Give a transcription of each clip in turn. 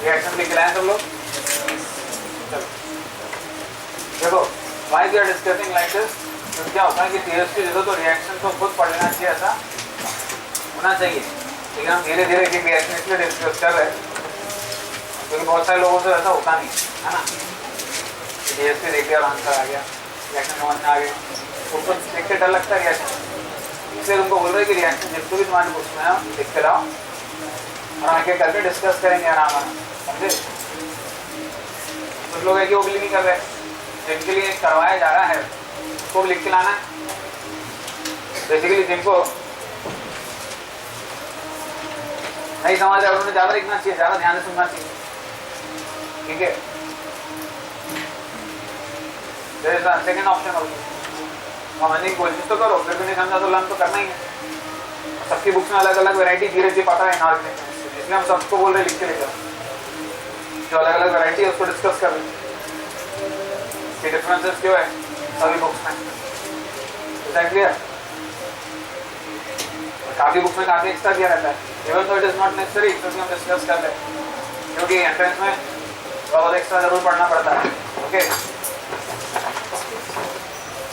Reaction लिख लाए सब लोग। चलो देखो why we are discussing like this. तो क्या होता है कि टीएसपी देखो तो रिएक्शन तो खुद पढ़ लेना चाहिए, ऐसा होना चाहिए, लेकिन हम धीरे धीरे एक रिएक्शन इसलिए डिस्कस कर रहे हैं क्योंकि बहुत सारे लोगों से ऐसा होता नहीं है ना। टीएसपी देख लिया और आंसर आ गया, रिएक्शन समझ में आ गया, उसको देख के डर लगता है रिएक्शन, इसलिए तुमको बोल रहे हैं कि रिएक्शन जिसको भी तुम्हारे बुक्स में है लिख के लाओ और आगे करके डिस्कस करेंगे आराम आराम, समझे। कुछ लोग है कि वो भी नहीं कर रहे, जिनके लिए करवाया जा रहा है उसको भी लिख के लाना है। बेसिकली जिनको नहीं समझ है उन्होंने ज्यादा लिखना चाहिए, ज्यादा ध्यान से सुनना चाहिए, ठीक है। सेकेंड ऑप्शन होगी समझने की कोशिश तो करो, फिर भी नहीं समझा तो लर्न तो करना ही है। सबकी बुक्स में अलग अलग वैरायटी धीरे धीरे पता है इनऑर्गेनिक, इसलिए हम सबको बोल रहे लिख के लेकर, जो अलग अलग वैरायटी है उसको डिस्कस कर रहे हैं कि डिफरेंसेस क्यों है सभी बुक्स में, क्लियर। काफी बुक्स में काफी एक्स्ट्रा दिया रहता है, इवन तो इट इज नॉट नेसेसरी, क्योंकि हम डिस्कस कर रहे हैं, क्योंकि एंट्रेंस में बहुत एक्स्ट्रा जरूर पढ़ना पड़ता है, ओके।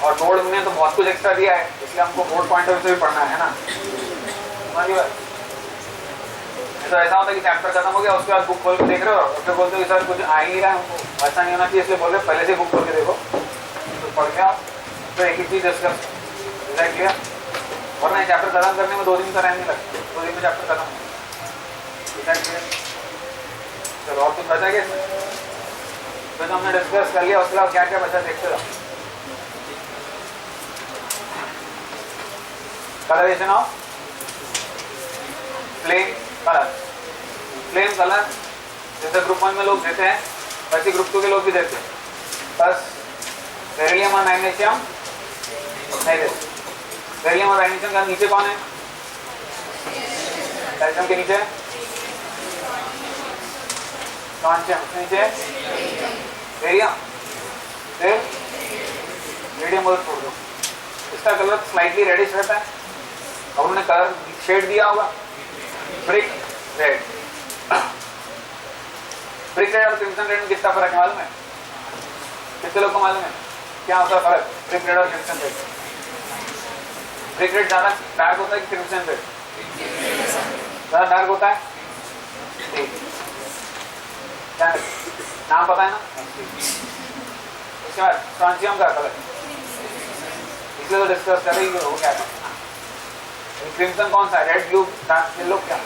और बोर्ड में तो बहुत कुछ एक्स्ट्रा दिया है, इसलिए हमको बोर्ड पॉइंट ऑफ व्यू से भी पढ़ना है ना। समझिए तो ऐसा होता है कि चैप्टर खत्म हो गया, उसके बाद बुक खोल के देख रहे हो और फिर बोलते हो कि सर कुछ आ ही नहीं रहा है हमको, ऐसा नहीं होना चाहिए, इसलिए बोल रहे पहले से बुक खोल के देखो, तो पढ़ के आओ, तो एक ही चीज डिस्कस क्लियर। वरना चैप्टर खत्म करने में 2 दिन का टाइम नहीं लगता, 2 दिन में चैप्टर खत्म हो। चलो और कुछ बचा क्या इसमें? तो हमने डिस्कस कर लिया, उसके बाद क्या क्या बचा देखते रहो। Colouration of flame colour, flame colour जैसे ग्रुप 1 में लोग देते हैं वैसे ग्रुप 2 के लोग भी देते हैं, बस बेरिलियम और मैग्नीशियम नहीं देते। बेरिलियम और मैग्नीशियम का नीचे कौन है? कैल्शियम के नीचे स्ट्रोंशियम, नीचे बेरियम, फिर रेडियम बोल छोड़ दो। इसका कलर स्लाइटली रेडिश रहता है और उन्होंने कलर शेड दिया होगा ब्रिक रेड। ब्रिक रेड और क्रिम्सन रेड में कितना फर्क है मालूम है? कितने लोग को मालूम है क्या होता है फर्क ब्रिक रेड और क्रिम्सन रेड? ब्रिक रेड ज्यादा डार्क होता है कि क्रिम्सन रेड ज्यादा डार्क होता है? नाम पता है ना? उसके बाद स्ट्रोंशियम का कलर, इसलिए तो डिस्कस कर रही हो क्या है। क्रिम्सन कौन सा है? रेड ब्लू येलो क्या?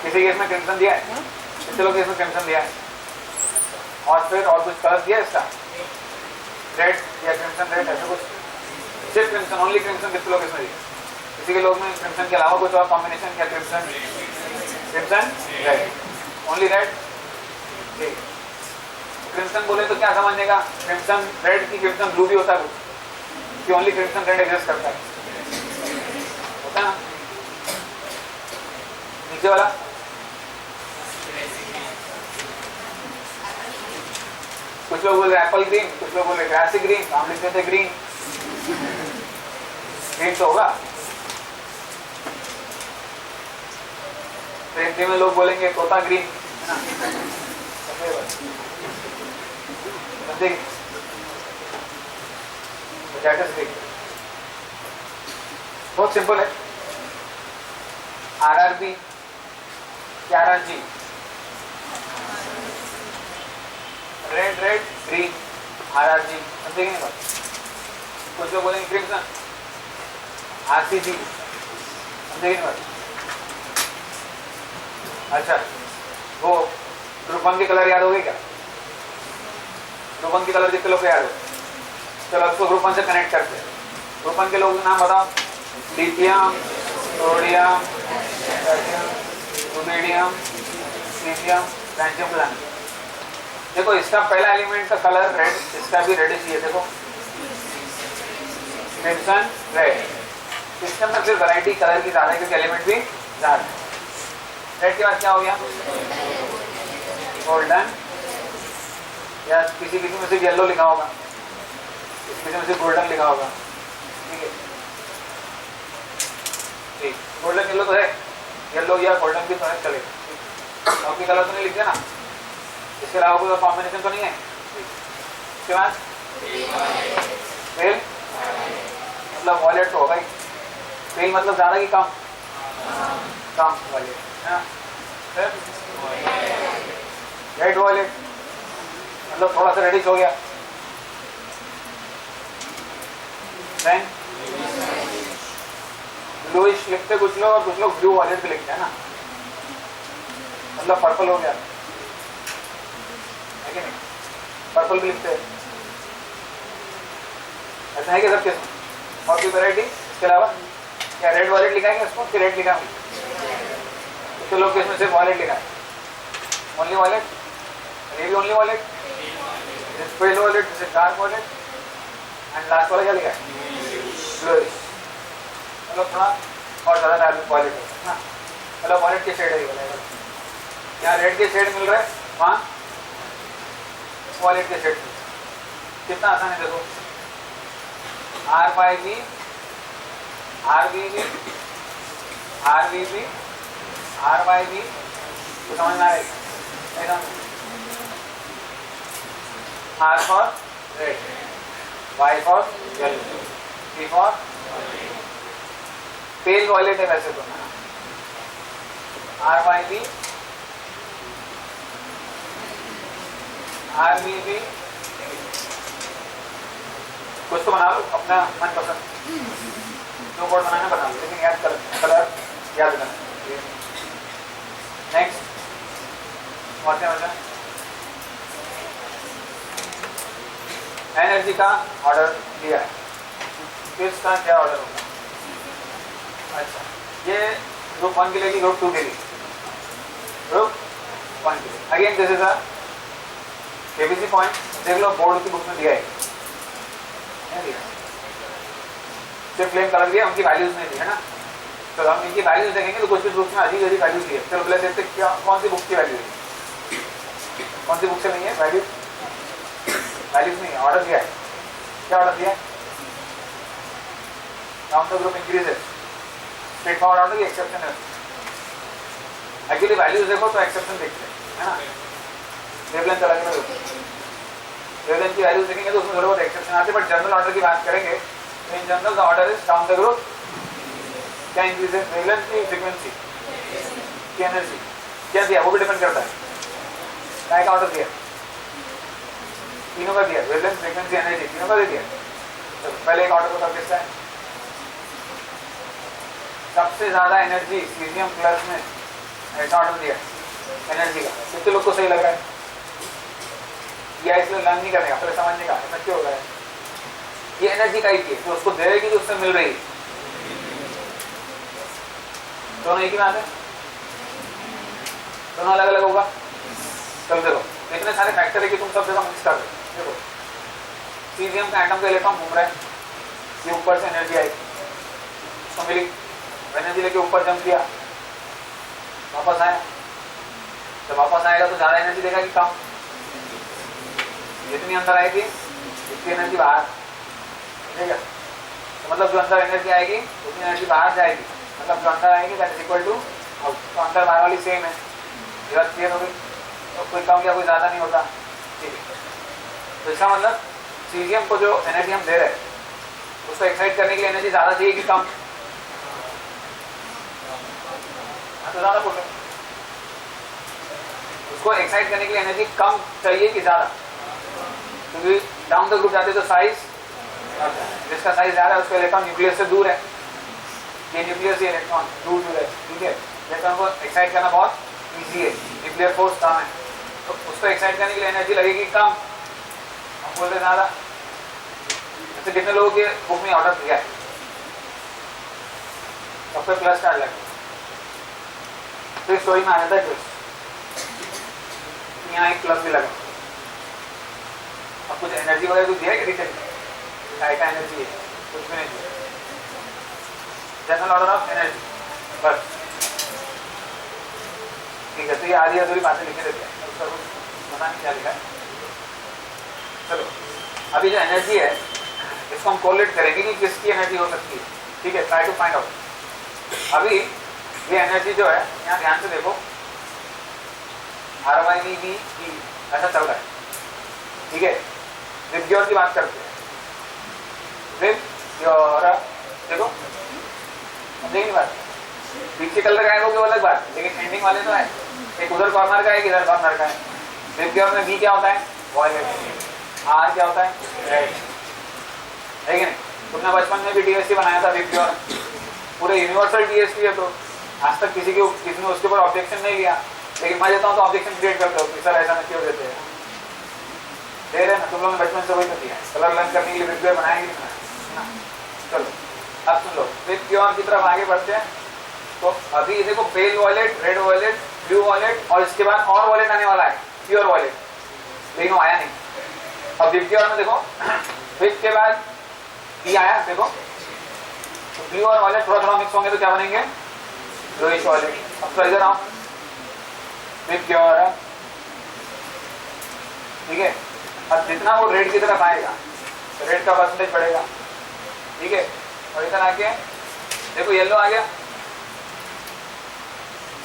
किसी केस में क्रिम्सन दिया है, कितने लोग केस में क्रिम्सन दिया है? और फिर और कुछ कलर दिया है इसका रेड या क्रिम्सन रेड ऐसा कुछ? सिर्फ क्रिम्सन, ओनली क्रिम्सन कितने लोग इसमें दिए? किसी के लोग में क्रिम्सन के अलावा कुछ और कॉम्बिनेशन क्या? Crimson crimson red, only red. ठीक, क्रिम्सन बोले तो क्या समझने का? क्रिम्सन रेड की क्रिम्सन ब्लू भी होता है कुछ कि ओनली क्रिम्सन रेड एग्जिस्ट करता है, होता है ना? नीचे वाला कुछ लोग बोल रहे एप्पल ग्रीन, कुछ लोग बोल रहे ग्रासी ग्रीन, हम लिखते थे ग्रीन, ग्रीन तो होगा। हिंदी में लोग बोलेंगे तोता ग्रीन, है ना? बहुत सिंपल है। RRB RRG, red red green RRG, समझे नहीं बात? कुछ लोग बोलेंगे क्रिम्सन RCG, समझे नहीं बात? अच्छा, वो ग्रुप 1 के कलर याद हो गए क्या? ग्रुप 1 के कलर कितने लोग को याद हो? चलो उसको ग्रुप 1 से कनेक्ट करते हैं। ग्रुप 1 के लोगों के नाम बताओ। Lithium, sodium, rubidium, caesium, francium, plan. देखो इसका पहला एलिमेंट का कलर रेड, इसका भी रेड ही है। देखो क्रिम्सन रेड, इसके अंदर फिर वैरायटी कलर की ज्यादा है क्योंकि एलिमेंट भी ज्यादा है। रेड के बाद क्या हो गया? गोल्डन, या किसी किसी में सिर्फ येलो लिखा होगा, किसी में सिर्फ गोल्डन लिखा होगा, ठीक है? ठीक, गोल्डन येलो तो है, येलो या गोल्डन भी तो है, चलेगा। कॉपी कलर तो नहीं लिख दिया ना, इसके अलावा कोई और कॉम्बिनेशन तो नहीं है। इसके बाद पेल मतलब वॉलेट तो होगा ही, पेल मतलब ज़्यादा कि कम, कम वॉलेट है। फिर रेड वॉलेट मतलब थोड़ा सा रेडिश हो गया। देन ब्लूइश लिखते कुछ लोग और कुछ लोग ब्लू वॉलेट भी लिखते हैं ना, मतलब पर्पल हो गया है कि नहीं, पर्पल भी लिखते हैं, ऐसा है कि सब किस्म और कोई वैरायटी। इसके अलावा क्या रेड वॉलेट लिखा है उसको कि रेड लिखा है, तो लोग किसमें सिर्फ वॉलेट लिखा है, ओनली वॉलेट, ये भी only violet, pale violet, dark violet and last वाला क्या लिखा है ब्लूइश, मतलब थोड़ा और ज़्यादा डार्क वॉलेट है ना, मतलब वॉलेट के शेड है ये, यहाँ रेड के शेड मिल रहा है, वहाँ वॉलेट के शेड। कितना आसान है देखो, R by B, R B B, R B B, R by B, तो समझ में आएगी नहीं समझ, R for red, Y for yellow, C for pale violet है वैसे तो, R by B, R B B, कुछ तो बना लो अपना मनपसंद, जो बोर्ड बनाना बना लो, लेकिन याद कर, कलर याद करना। नेक्स्ट और क्या बचा, एनर्जी का ऑर्डर दिया है, किसका क्या ऑर्डर होगा। अच्छा, ये ग्रुप 1 के लिए, ग्रुप 2 के लिए, ग्रुप 1 के लिए again this is a KBC point, देख लो बोर्ड की बुक में दिया है, सिर्फ फ्लेम कलर दिया, उनकी वैल्यूज नहीं दी है ना, तो हम इनकी वैल्यूज देखेंगे तो कुछ बुक्स में अजीब अजीब वैल्यूज दी है। चलो पहले देखते क्या कौन सी बुक की वैल्यू है, कौन सी बुक से नहीं है वैल्यू, वैल्यूज नहीं है, ऑर्डर दिया है, क्या ऑर्डर दिया है, count the group increases, straight forward order की एक्सेप्शन है, एक्चुअली वैल्यूज देखो तो एक्सेप्शन देखते हैं है ना, वेवलेंथ अलग अलग होती है, वेवलेंथ की वैल्यूज देखेंगे तो उसमें थोड़ा बहुत एक्सेप्शन आते हैं, बट जनरल ऑर्डर की बात करेंगे तो in general the order is down the group, क्या इंक्रीज है वेवलेंथ की, फ्रीक्वेंसी की, एनर्जी क्या दिया वो भी डिपेंड करता है, क्या का ऑर्डर दिया, तीनों का दिया, वेवलेंथ, फ्रीक्वेंसी, एनर्जी तीनों का दे दिया। तो पहले एक ऑर्डर बताओ किसका है, सबसे ज्यादा एनर्जी सीजियम प्लस में, ऐसा ऑर्डर दिया एनर्जी का, कितने लोग को सही लग रहा है, या इसलिए लर्न नहीं करने का, पहले समझने का, ऐसा क्यों हो रहा है, ये एनर्जी का ही है जो उसको दे रहेगी, जो उससे मिल रही है, दोनों एक ही बात है, दोनों अलग अलग होगा। चलो देखो इतने सारे फैक्टर है कि तुम सब जगह मिक्स कर दो, देखो सीजियम का एटम का इलेक्ट्रॉन घूम रहा है, ये ऊपर से एनर्जी आई, उसको मिली, एनर्जी लेके ऊपर जंप किया, वापस आया, जब वापस आएगा तो ज्यादा एनर्जी देगा कि कम, जितनी अंदर आएगी उतनी एनर्जी बाहर, ठीक है, तो मतलब जो अंदर एनर्जी आएगी उतनी एनर्जी बाहर जाएगी, मतलब जो अंदर आएगी दैट इज इक्वल टू, तो अंदर बाहर वाली सेम है, जरूरत क्लियर हो गई, तो कोई कम या कोई ज्यादा नहीं होता, ठीक है। तो इसका मतलब सीजियम को जो एनर्जी हम दे रहे हैं उसको एक्साइट करने के लिए एनर्जी ज्यादा चाहिए कि कम, तो ज्यादा बोल रहे, उसको एक्साइट करने के लिए एनर्जी कम चाहिए कि ज्यादा, क्योंकि डाउन द ग्रुप जाते तो साइज, जिसका साइज ज्यादा है उसका इलेक्ट्रॉन न्यूक्लियस से दूर है, ये न्यूक्लियस से इलेक्ट्रॉन दूर है, ठीक है, इलेक्ट्रॉन को एक्साइट करना बहुत इजी है, न्यूक्लियर फोर्स कम है, तो उसको एक्साइट करने के लिए एनर्जी लगेगी कम, हम बोलते ज्यादा। ऐसे कितने लोगों के बुक में ऑर्डर दिया है, तब पे प्लस कार्ड लगे, तो स्टोरी में आ जाता है ट्विस्ट, यहाँ एक प्लस भी लगा, अब कुछ एनर्जी वगैरह कुछ दिया है कि रिटर्न, काय का एनर्जी है, कुछ भी नहीं दिया, जनरल ऑर्डर ऑफ एनर्जी बस, ठीक है। तो ये आधी अधूरी बातें लिखे देते हैं, उसका कुछ पता नहीं क्या लिखा है। चलो अभी जो एनर्जी है इसको हम कोरिलेट करेंगे कि किसकी एनर्जी हो सकती है, ठीक है, ट्राई टू फाइंड आउट। अभी ये एनर्जी जो है यहाँ ध्यान से देखो, RYVB ऐसा चल रहा है, ठीक है। विबग्योर की बात करते हैं, विबग्योर देखो समझेगी बात, बीच के कलर का है वो अलग बात, लेकिन एंडिंग वाले तो है, एक उधर कॉर्नर का है, एक इधर कॉर्नर का है। विबग्योर में V क्या होता है, वॉयलेट, R क्या होता है, रेड, है कि नहीं। तुमने बचपन में भी DSP बनाया था विबग्योर, पूरे यूनिवर्सल DSP है, तो आज तक किसी ने उसके ऊपर ऑब्जेक्शन नहीं लिया, लेकिन मैं देता हूँ तो ऑब्जेक्शन क्रिएट करते हो कि सर ऐसा क्यों देते हैं, दे रहे ना तुम लोगों ने बचपन से वही तो किया है, कलर लर्न करने के लिए विबग्योर बनाएंगे ना। चलो अब सुन लो, विबग्योर की तरफ आगे बढ़ते हैं। तो अभी ये देखो pale violet, red violet, blue violet, और इसके बाद और वॉयलेट आने वाला है प्योर वॉयलेट, लेकिन वो आया नहीं। अब विबग्योर में देखो विब के बाद ई आया, देखो तो ब्लू और वॉयलेट थोड़ा थोड़ा मिक्स होंगे तो क्या बनेंगे, ब्लूइश वॉयलेट। अब तो इधर आओ, विबग्योर, ठीक है। अब जितना वो रेड की तरफ आएगा तो रेड का परसेंटेज बढ़ेगा, ठीक है। और इधर आके देखो येलो आ गया,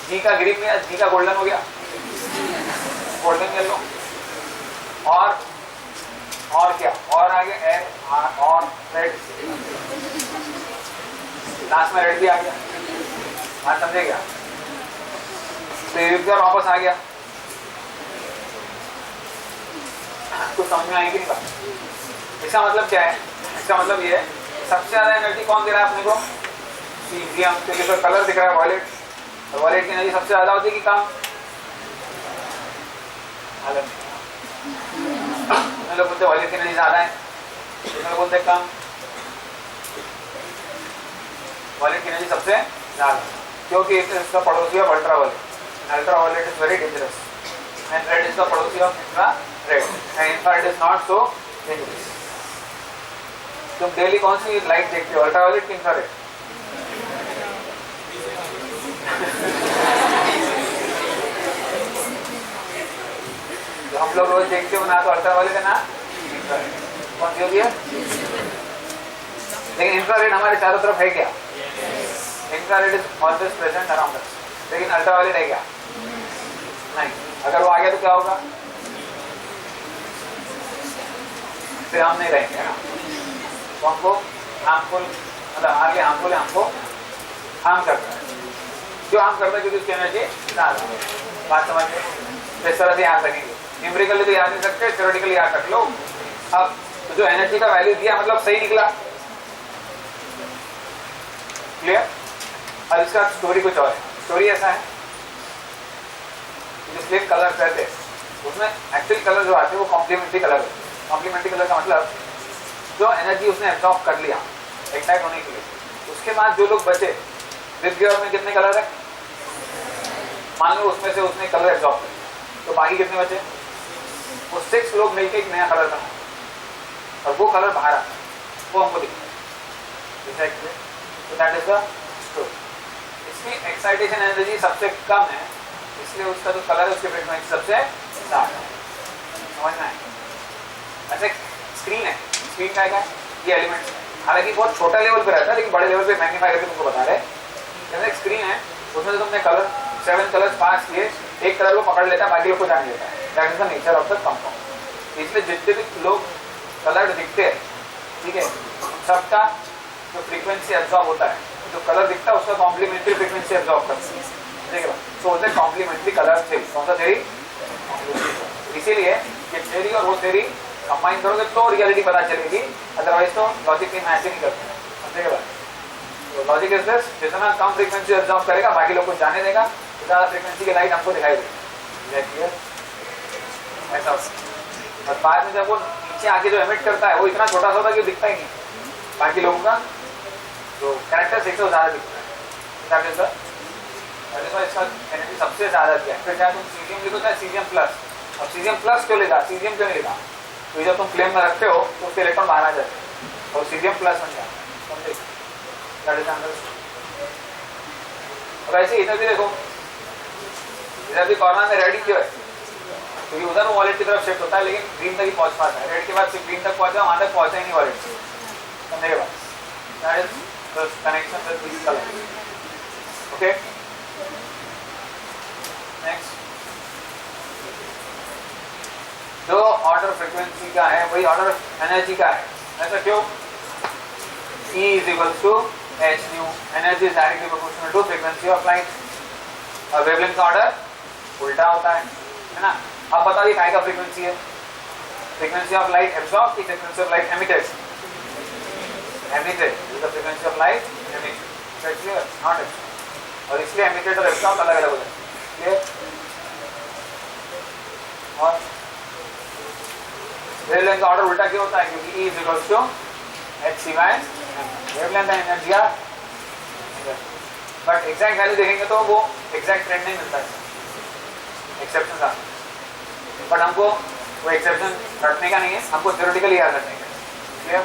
जी का ग्रीन में, जी का गोल्डन हो गया, गोल्डन येलो, और क्या, और आगे एयर और रेड, लास्ट में रेड भी आ गया, बात समझे क्या। तो विबग्योर वापस आ गया, कुछ समझ में आएगी नहीं बात। इसका मतलब क्या है, इसका मतलब ये है सबसे ज्यादा एनर्जी कौन दे रहा है अपने को, सीजियम, क्योंकि तो कलर दिख रहा है वॉयलेट, और वॉयलेट की एनर्जी सबसे ज्यादा होती है कि कम, लोग बोलते वॉयलेट की एनर्जी ज्यादा है, लोग बोलते कम, वॉयलेट की एनर्जी सबसे ज्यादा, क्योंकि इसका पड़ोसी of ultra violet, ultra violet is very dangerous, and red is the पड़ोसी of infra red, and infrared is not so dangerous. तुम डेली कौन सी लाइट देखते हो, अल्ट्रा वॉयलेट की इंफ्रारेड? तो हम लोग रोज देखते हो ना, तो अल्ट्रा वॉयलेट है ना इंफ्रारेड, कौन सी होती है, लेकिन इंफ्रारेड हमारे चारों तरफ है क्या, infrared is always present around us, लेकिन अल्ट्रा वॉयलेट है क्या, नहीं। अगर वो आ गया तो क्या होगा, फिर हम नहीं रहेंगे ना, तो हमको हार्मफुल, मतलब हमारे हार्मफुल है, हमको हार्म करता है, क्यों हार्म करता है, क्योंकि उसकी एनर्जी ज्यादा, बात समझ में। इस तरह से याद रखेंगे, न्यूमेरिकली तो याद नहीं सकते, थ्योरेटिकली याद रख लो। अब तो जो एनर्जी का वैल्यू दिया मतलब सही निकला, क्लियर। अब इसका स्टोरी कुछ और है, स्टोरी ऐसा है, जो फ्लिप कलर कहते हैं उसमें एक्चुअल कलर जो आते हैं वो कॉम्प्लीमेंट्री कलर है। कॉम्प्लीमेंट्री कलर का मतलब जो एनर्जी उसने एब्जॉर्ब कर लिया एक्साइट होने के लिए, उसके बाद जो लोग बचे, विबग्योर में कितने कलर है, मान लो उसमें से उसने कलर एब्जॉर्ब कर लिया, तो बाकी कितने बचे, वो 6 लोग मिलकर एक नया कलर बना, और वो कलर बाहर आता है, वो हमको दिखता है, तो दैट इज द स्टोरी। इसकी एक्साइटेशन एनर्जी सबसे कम है, इसलिए उसका जो कलर है उसकी फ्रीक्वेंसी सबसे ज्यादा है, समझना है। अच्छा स्क्रीन है, स्क्रीन का है ये एलिमेंट्स है, हालांकि बहुत छोटा लेवल पे रहता है, लेकिन बड़े लेवल पे मैग्नीफाई करके तुमको बता रहे हैं। जैसे एक स्क्रीन है, उसमें से तुमने कलर 7 कलर्स पास किए, एक कलर को पकड़ लेता है, बाकी लोग को जान लेता है, that is the nature of the compound. इसलिए जितने भी लोग कलर दिखते हैं, ठीक है, सबका जो फ्रीक्वेंसी एब्जॉर्ब होता है, जो कलर दिखता है उसका कॉम्प्लीमेंट्री फ्रीक्वेंसी एब्जॉर्ब करता है, ठीक है। सो उसे कॉम्प्लीमेंट्री कलर थ्योरी, कौन सा थ्योरी, इसीलिए ये थ्योरी और वो थ्योरी कंबाइन करोगे तो रियलिटी पता चलेगी, अदरवाइज तो लॉजिक की मैच ही नहीं करते, समझेगा। तो लॉजिक इज दिस, जितना कम फ्रीक्वेंसी एब्जॉर्ब करेगा बाकी लोग को जाने देगा, ज्यादा फ्रीक्वेंसी की लाइट हमको दिखाई देगी, ऐसा। और बाद में जब वो नीचे आके जो एमिट करता है वो इतना छोटा सा होता है कि दिखता ही नहीं, बाकी लोगों का जो कैरेक्टर से ज्यादा दिखता है, इसका एनर्जी सबसे ज्यादा दिया है। फिर चाहे तुम सीजियम लिखो चाहे सीजियम प्लस, अब सीजियम प्लस क्यों लिखा, सीजियम क्यों नहीं लिखा, तो जब तुम फ्लेम में रखते हो तो उसके इलेक्ट्रॉन बाहर आ जाते हैं और सीजियम प्लस बन जाता है, समझे। अब ऐसे इधर भी देखो, इधर भी कॉर्नर में रेड क्यों है, क्योंकि उधर वो वॉलेट की तरफ शिफ्ट होता है, लेकिन ग्रीन तक ही पहुंच पाता है, रेड के बाद सिर्फ ग्रीन तक पहुंचा, वहां तक पहुंचा ही नहीं वॉलेट, समझे बात, that is the connection with this colour. Okay next जो ऑर्डर फ्रीक्वेंसी का है वही ऑर्डर एनर्जी का है। ऐसा क्यों? E is equals to h nu, energy is directly proportional to frequency of light। और वेवलेंथ का ऑर्डर उल्टा होता है ना। अब बताइए काय का फ्रीक्वेंसी है? फ्रीक्वेंसी ऑफ लाइट एब्सॉर्ब की frequency of light emitted? Emitted is the frequency of light emitted, clear? Not absorb. और इसलिए एमिटेड और एब्सॉर्ब अलग अलग हो जाते हैं, क्लियर? और वेवलेंथ का ऑर्डर उल्टा क्यों होता है? क्योंकि E is equals to h c by wavelength energy आ, बट एग्जैक्ट वैल्यू देखेंगे तो वो एग्जैक्ट ट्रेंड नहीं मिलता है, एक्सेप्शन था। बट हमको वो एक्सेप्शन रखने का नहीं है, हमको थ्योरेटिकली याद रखने का, क्लियर?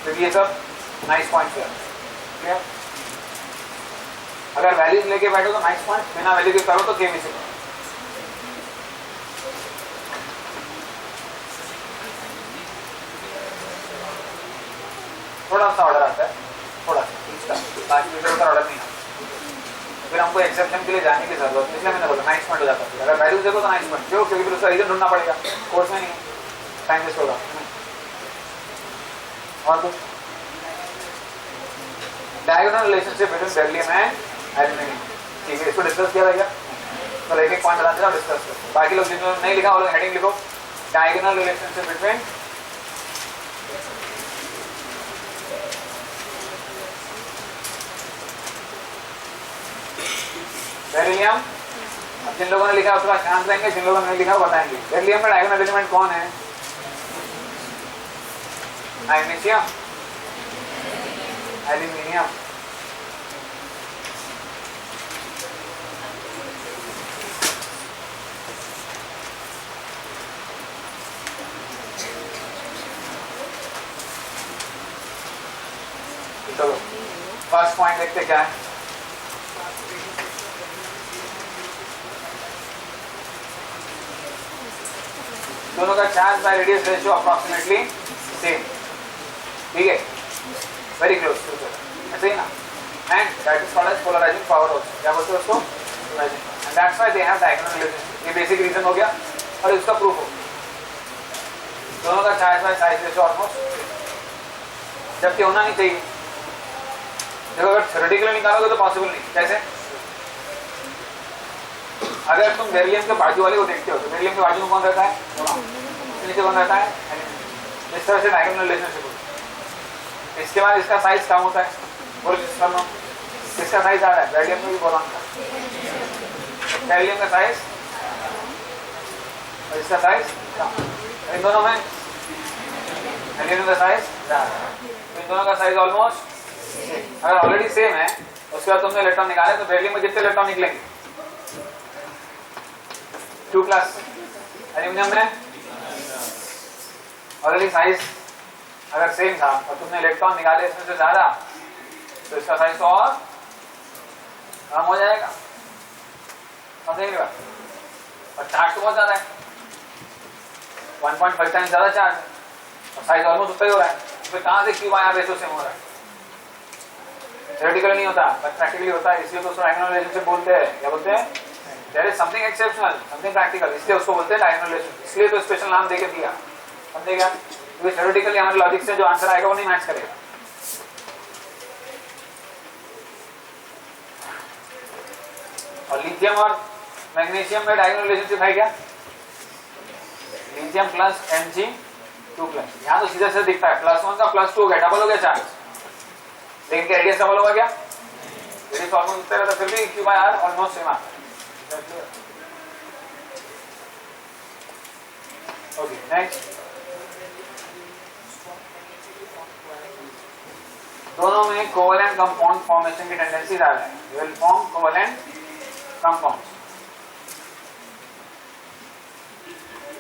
क्योंकि ये सब नाइस पॉइंट्स है, क्लियर? अगर वैल्यूज लेके बैठो तो नाइस पॉइंट, बिना वैल्यू के करो तो केबीसी। थोड़ा सा ऑर्डर आता है, थोड़ा सा, बाकी वीडियो का ऑर्डर नहीं आता। फिर हमको एक्सेप्शन के लिए जाने की जरूरत है, इसलिए मैंने बोला नाइस पॉइंट हो जाता है। अगर वैल्यूज देखो तो नाइस पॉइंट क्यों? क्योंकि फिर उसका रीजन ढूंढना पड़ेगा, कोर्स में नहीं, टाइम वेस्ट होगा। और कुछ diagonal relationship between beryllium and aluminium, ठीक है, इसको डिस्कस किया जाएगा। तो एक एक पॉइंट बताते हैं, डिस्कस करो। बाकी लोग जिन्होंने नहीं लिखा वो लोग हेडिंग लिखो, डायगोनल रिलेशनशिप बिटवीन बेरिलियम। अब जिन लोगों ने लिखा उसका ध्यान देंगे, जिन लोगों ने नहीं लिखा वो बताएंगे। बेरिलियम में डायगोनल एलिमेंट कौन है? Magnesium, aluminium. चलो फर्स्ट पॉइंट देखते क्या है। दोनों का charge by radius ratio approximately same, ठीक है, very close to each other, ऐसे ही ना। And that is called as polarising power also. क्या बोलते हैं उसको? Polarising. And that's why they have diagonal relationship. ये बेसिक रीजन हो गया और इसका प्रूफ हो। दोनों का charge by size ratio almost, जबकि होना नहीं चाहिए। देखो अगर थ्योरेटिकली निकालोगे तो पॉसिबल नहीं। कैसे? अगर तुम बेरिलियम के बाजू वाले को देखते हो तो बेरिलियम के बाजू में कौन रहता है? नीचे कौन रहता है? इस तरह से डायगोनल रिलेशनशिप होता है। इसके बाद इसका साइज कम होता है, और इसका साइज आ रहा है बेरिलियम में भी बोरॉन का। बेरिलियम का साइज और इसका साइज कम, इन दोनों में एल्यूमिनियम का साइज ज्यादा। इन दोनों का साइज ऑलमोस्ट, अगर ऑलरेडी सेम है उसके बाद तुमने इलेक्ट्रॉन निकाले तो बेरिलियम में कितने इलेक्ट्रॉन निकलेंगे? 2+। एल्यूमिनियम में ऑलरेडी साइज अगर सेम था और तुमने इलेक्ट्रॉन निकाले इसमें से ज्यादा तो इसका साइज तो और कम हो जाएगा, समझेंगे? और चार्ज तो बहुत ज्यादा है, 1.5 टाइम्स ज्यादा चार्ज है और साइज ऑलमोस्ट उतना ही हो रहा है। तो कहां से क्यू आया रेशियो सेम हो रहा है? थ्योरेटिकली नहीं होता बट प्रैक्टिकली होता है, इसलिए तो उसको डायगोनल रिलेशनशिप बोलते हैं। क्या बोलते हैं? There is something exceptional, something practical, इसलिए उसको बोलते हैं डायगोनल रिलेशनशिप। इसलिए तो स्पेशल नाम देके दिया, समझेगा? क्योंकि थ्योरेटिकली हमारे लॉजिक से जो आंसर आएगा वो नहीं मैच करेगा। और लिथियम और मैग्नीशियम में डायगोनल रिलेशनशिप है क्या? Lithium plus Mg2+। यहाँ तो सीधा सीधा दिखता है, +1 का +2 हो गया, डबल हो गया चार्ज, लेकिन क्या रेडियस डबल होगा क्या? रेडियस ऑलमोस्ट उतना रहता, फिर भी Q/R ऑलमोस्ट सेम आता है। Okay, next. दोनों में कोवेलेंट कंपाउंड फॉर्मेशन की टेंडेंसी ज्यादा है, will form covalent compounds.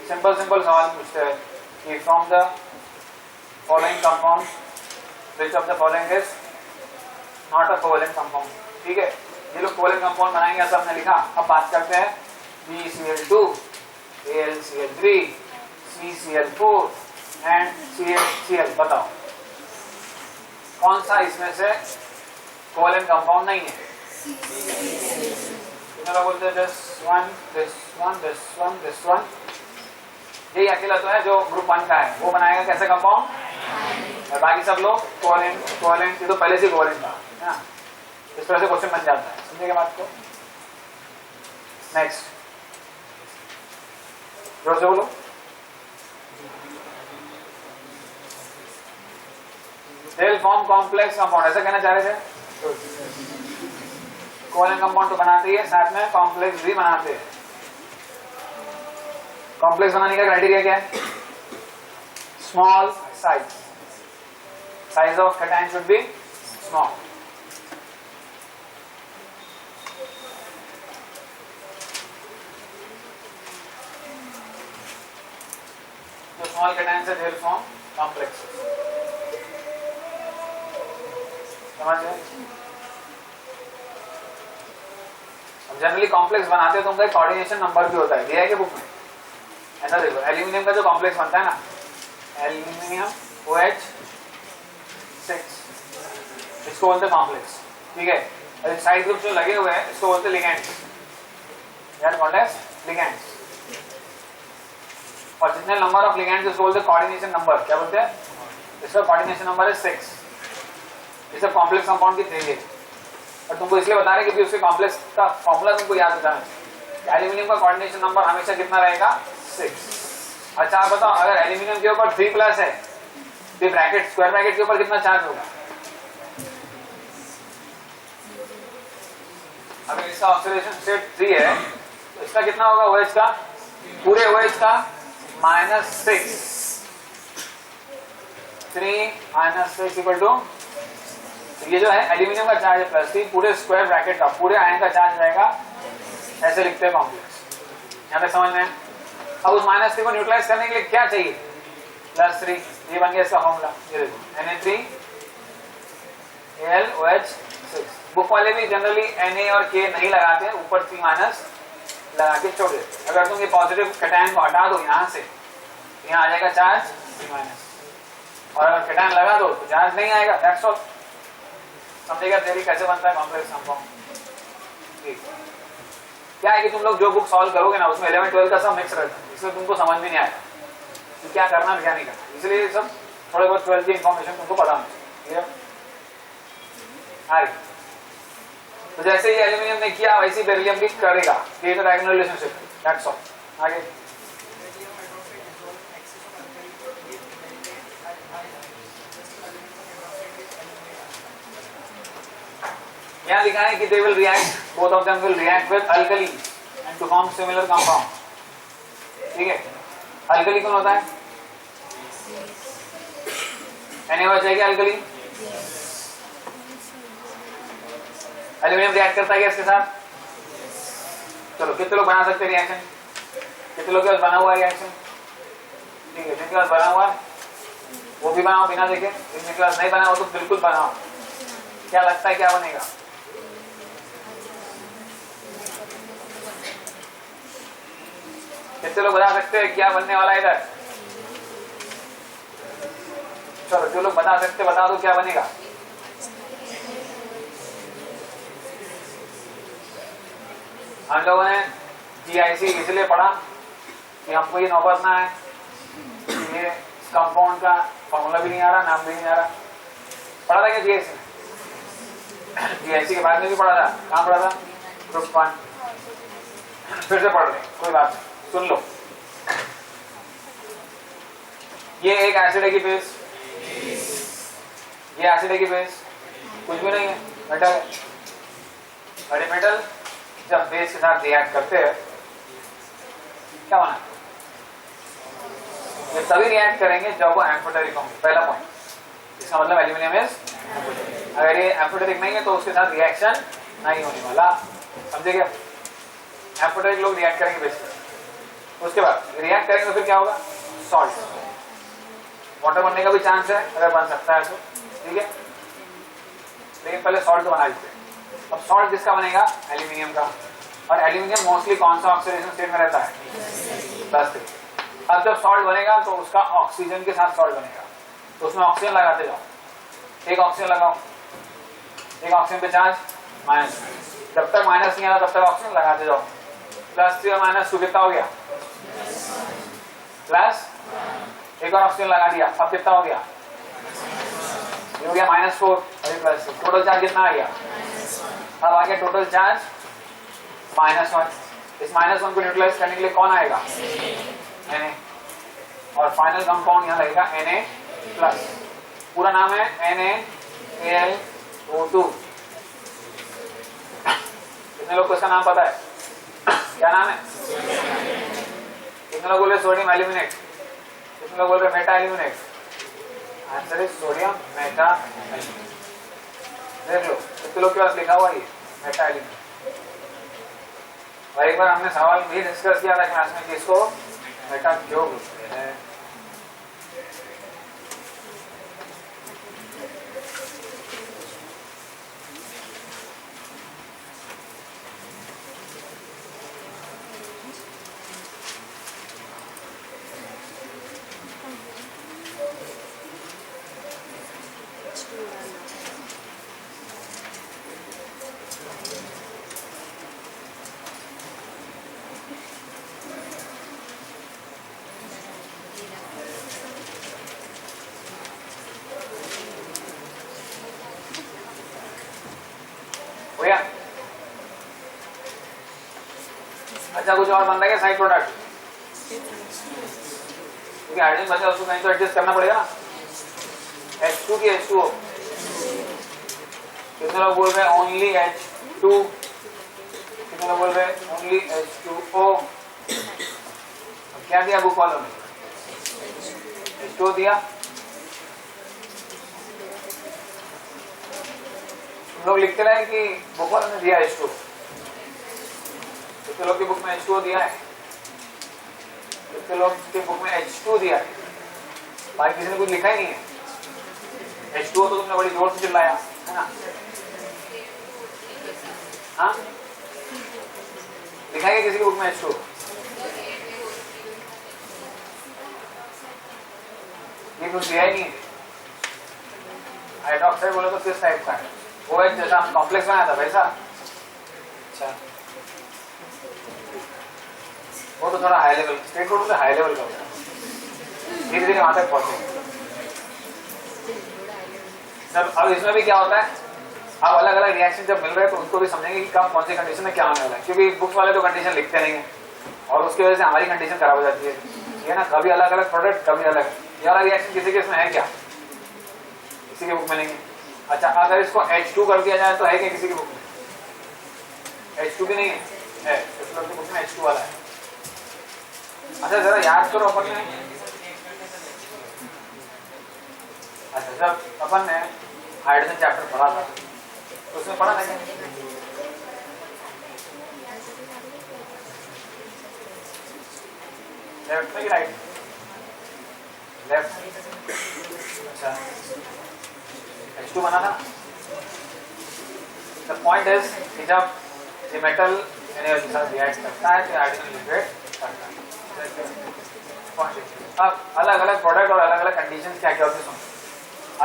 Simple सवाल पूछते हैं कि from the following compound which of the following is not a covalent compound, ठीक है? ये लोग कोवेलेंट कंपाउंड बनाएंगे, ऐसा हमने लिखा। अब बात करते हैं BeCl2, AlCl3, CCl4 and ClCl। बताओ कौन सा इसमें से कोवेलेंट कंपाउंड नहीं है? कितने लोग बोलते हैं? this one, this one, this one, this one, यही अकेला तो है जो ग्रुप 1 का है, वो बनाएगा कैसे कंपाउंड, और बाकी सब लोग कोवेलेंट कोवेलेंट, ये तो पहले से कोवेलेंट था ना, इस तरह से क्वेश्चन बन जाता है। समझिएगा बात को। नेक्स्ट जोर से बोलो। They'll form complex compound, ऐसा कहना चाह रहे थे। कोवेलेंट कंपाउंड तो बनाते ही है, साथ में कॉम्प्लेक्स भी बनाते हैं। कॉम्प्लेक्स बनाने का क्राइटेरिया क्या है? Small size, size of cation should be small. तो स्मॉल कैटायन से they'll form complex। समझे? अब जनरली कॉम्प्लेक्स बनाते हैं तो उनका कोऑर्डिनेशन नंबर भी होता है, दिया है कि बुक में? ऐसा देखो, एल्यूमिनियम का जो कॉम्प्लेक्स बनता है ना, एल्यूमिनियम OH6, इसको बोलते हैं कॉम्प्लेक्स, ठीक है। साइड ग्रुप जो लगे हुए हैं इसको बोलते हैं लिगेंड्स, यार कॉल्ड एज लिगेंड्स। और जितने नंबर ऑफ लिगेंड्स इसको बोलते हैं कोऑर्डिनेशन नंबर, क्या बोलते हैं? इसका कोऑर्डिनेशन नंबर है 6। ये सब कॉम्प्लेक्स कंपाउंड की थ्योरी है, और तुमको इसलिए बता रहे कि उसके कॉम्प्लेक्स का फॉर्मूला तुमको याद होता है। एल्यूमिनियम का कोऑर्डिनेशन नंबर हमेशा कितना रहेगा? 6। अच्छा आप बताओ, अगर एल्यूमिनियम के ऊपर 3+ है तो ब्रैकेट, स्क्वायर ब्रैकेट के ऊपर कितना चार्ज होगा? अगर इसका ऑक्सीडेशन स्टेट 3 है तो इसका कितना होगा? OH का, पूरे OH का -6, 3 - 6 इक्वल टू, ये जो है एल्यूमिनियम का चार्ज है +3, पूरे स्क्वायर ब्रैकेट का, पूरे आयन का चार्ज रहेगा, ऐसे लिखते हैं कॉम्प्लेक्स। यहाँ तक समझ में? अब उस -3 को न्यूट्रलाइज करने के लिए क्या चाहिए? +3, ये बन गया इसका फॉर्मूला। ये देखो Na3Al बुक वाले भी जनरली Na और K नहीं लगाते हैं, ऊपर 3- लगा के छोड़ देते। अगर तुम ये पॉजिटिव कैटायन को हटा दो यहाँ से, यहाँ आ जाएगा चार्ज 3-, और अगर कैटायन लगा दो तो चार्ज नहीं आएगा। That's all. समझेगा थ्योरी कैसे बनता है कॉम्प्लेक्स कंपाउंड? ठीक। क्या है कि तुम लोग जो बुक सॉल्व करोगे ना, उसमें 11-12 का सब मिक्स रहता है, इसलिए तुमको समझ भी नहीं आएगा कि क्या करना और क्या नहीं करना। इसलिए सब थोड़े बहुत 12 की इंफॉर्मेशन तुमको पता होनी चाहिए। तो जैसे ही एल्यूमिनियम ने किया वैसे बेरिलियम भी करेगा, ये तो डायगोनल रिलेशनशिप। That's all. आगे यहाँ लिखा है कि they will react, both of them will react with alkali and to form similar compound। ठीक है, अल्कली कौन होता है? NaOH है क्या अल्कली? एल्यूमिनियम रिएक्ट करता है क्या इसके साथ? चलो कितने लोग बना सकते हैं रिएक्शन? कितने लोग के पास बना हुआ है रिएक्शन? ठीक है, जिनके पास बना हुआ है वो भी बनाओ बिना देखे, जिनके पास नहीं बना हो तो बिल्कुल बनाओ। क्या लगता है क्या बनेगा? कितने लोग बता सकते हैं क्या बनने वाला है इधर? चलो जो लोग बता सकते बता दो क्या बनेगा। हम लोगों ने GIC इसलिए पढ़ा कि हमको ये नौबत ना है, ये कंपाउंड का फॉर्मूला भी नहीं आ रहा, नाम भी नहीं आ रहा। पढ़ा था क्या GIC? GIC के बाद में भी पढ़ा था। कहाँ पढ़ा था? ग्रुप 1। फिर से पढ़ रहे, कोई बात नहीं, सुन लो। ये एक एसिड है की बेस, ये एसिड है की बेस, कुछ भी नहीं है, मेटल है। बड़े मेटल जब बेस के साथ रिएक्ट करते हैं क्या बना? ये तभी रिएक्ट करेंगे जब वो एम्फोटेरिक होंगे। पहला पॉइंट, इसका मतलब एल्यूमिनियम इज, अगर ये एम्फोटेरिक नहीं है तो उसके साथ रिएक्शन नहीं होने वाला। समझे क्या? एम्फोटेरिक लोग रिएक्ट करेंगे बेस पे, उसके बाद रिएक्ट करेंगे फिर क्या होगा? सॉल्ट, वाटर बनने का भी चांस है अगर बन सकता है तो, ठीक है, लेकिन पहले सॉल्ट तो बना लेते हैं। अब सॉल्ट किसका बनेगा? एल्यूमिनियम का। और एल्यूमिनियम मोस्टली कौन सा ऑक्सीडेशन स्टेट में रहता है? +3। अब जब सॉल्ट बनेगा तो उसका ऑक्सीजन के साथ सॉल्ट बनेगा, तो उसमें ऑक्सीजन लगाते जाओ। एक ऑक्सीजन लगाओ, एक ऑक्सीजन पे चार्ज माइनस, जब तक माइनस नहीं आ रहा तब तक ऑक्सीजन लगाते जाओ। +3 और -2 कितना हो गया? प्लस एक और ऑक्सीजन लगा दिया, अब कितना हो गया? ये हो गया -4 अभी प्लस, टोटल चार्ज कितना आ गया? अब आ गया टोटल चार्ज -1। इस -1 को न्यूट्रलाइज करने के लिए कौन आएगा? Na। और फाइनल कंपाउंड यहाँ लगेगा Na+। पूरा नाम है NaAlO2। कितने लोग को इसका नाम पता है? क्या नाम है? कितने लोग बोल रहे सोडियम एल्यूमिनेट? कितने लोग बोल रहे Meta aluminate? Answer is sodium Meta aluminate. देख लो कितने लोग के पास लिखा हुआ ये मेटा एल्यूमिनेट। और एक बार हमने सवाल भी डिस्कस किया था क्लास में कि इसको मेटा क्यों बोलते हैं। अच्छा कुछ और बन रहा है साइड प्रोडक्ट? क्योंकि हाइड्रोजन बचा उसको कहीं तो एडजस्ट करना पड़ेगा ना। H2 की H2O। कितने लोग बोल रहे हैं ओनली H2? कितने लोग बोल रहे हैं ओनली H2O? क्या दिया बुक वालों ने? H2O दिया। तुम लोग लिखते रहे कि बुक वालों ने दिया H2। कितने लोग की बुक में H2O दिया है? कितने लोग की बुक में H2 दिया है? भाई किसी ने कुछ लिखा ही नहीं है। H2O तो तुमने बड़ी जोर से चिल्लाया है ना? हाँ लिखा है किसी की बुक में H2O? ये कुछ दिया ही नहीं है। हाइड्रोक्साइड बोले तो किस टाइप का है? OH जैसा कॉम्प्लेक्स बनाया था वैसा? अच्छा वो तो थोड़ा हाई लेवल, स्टेट बोर्ड में हाई लेवल का होता है, धीरे धीरे वहां तक पहुंचेंगे। जब अब इसमें भी क्या होता है, अब अलग अलग रिएक्शन जब मिल रहे हैं तो उनको भी समझेंगे कि कब कौन सी कंडीशन में क्या होने वाला है, क्योंकि बुक्स वाले तो कंडीशन लिखते नहीं है और उसकी वजह से हमारी कंडीशन खराब हो जाती है ना। कभी अलग अलग प्रोडक्ट कभी अलग, ये वाला रिएक्शन किसी के इसमें है क्या? किसी की बुक में नहीं है। अच्छा अगर इसको H2 कर दिया जाए तो है क्या किसी की बुक में? H2 भी नहीं है, इस लोग की बुक में H2 वाला है। अच्छा जरा याद करो अपन ने, अच्छा जब अपन ने हाइड्रोजन चैप्टर पढ़ा था तो उसमें पढ़ा था क्या? लेफ्ट में कि राइट? लेफ्ट। अच्छा H2 बना था। द पॉइंट इज कि जब ये मेटल एनर्जी के साथ रिएक्ट करता है तो हाइड्रोजन लिबरेट करता है। अब अलग अलग प्रोडक्ट और अलग अलग कंडीशंस क्या क्या होती है सुनो।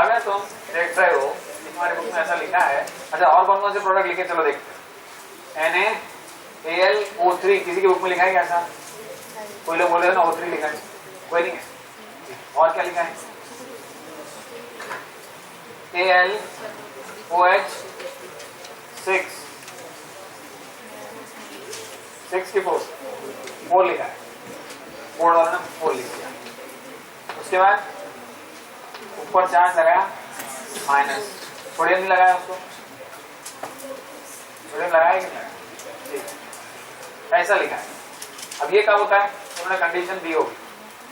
अगर तुम देख रहे हो तुम्हारे बुक में ऐसा लिखा है, अच्छा और कौन कौन से प्रोडक्ट लिखे चलो देखते हैं। NaAlO3 किसी की बुक में लिखा है क्या ऐसा? कोई लोग बोल रहे हो ना O3 लिखा है, कोई नहीं है। और क्या लिखा है? AlOH 6 की 4 लिखा है, बोर्ड वाला ने 4 लिख दिया। उसके बाद ऊपर चार्ज लगाया माइनस, सोडियम नहीं लगाया उसको, सोडियम लगाया कि नहीं? ठीक ऐसा लिखा है। अब ये कब होता है? तुमने कंडीशन दी होगी,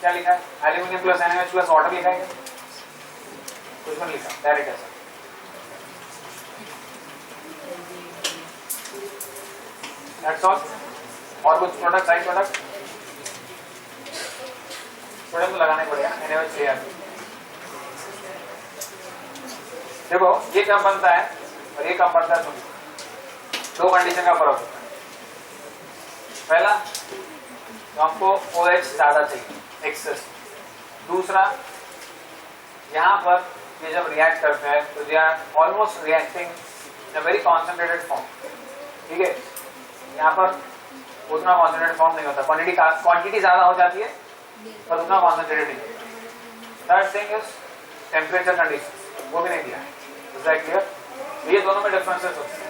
क्या लिखा है? Aluminium plus NaOH plus water लिखा है, कुछ नहीं लिखा, डायरेक्ट ऐसा। That's all। और कुछ प्रोडक्ट साइड प्रोडक्ट सोडियम लगाने पड़ेगा NaOH लिया। देखो ये कब बनता है और ये कब बनता है, दो कंडीशन का फर्क होता है। पहला तो आपको OH ज्यादा चाहिए एक्सेस, दूसरा यहाँ पर ये जब रिएक्ट करते हैं तो they are almost reacting in a very concentrated form. ठीक है, यहाँ पर उतना कॉन्सेंट्रेटेड फॉर्म नहीं होता, क्वांटिटी ज्यादा हो जाती है पर उतना कॉन्सेंट्रेटेड नहीं है। Third thing is temperature condition, वो भी नहीं दिया है। Is that clear? ये दोनों में डिफरेंसेस होते हैं।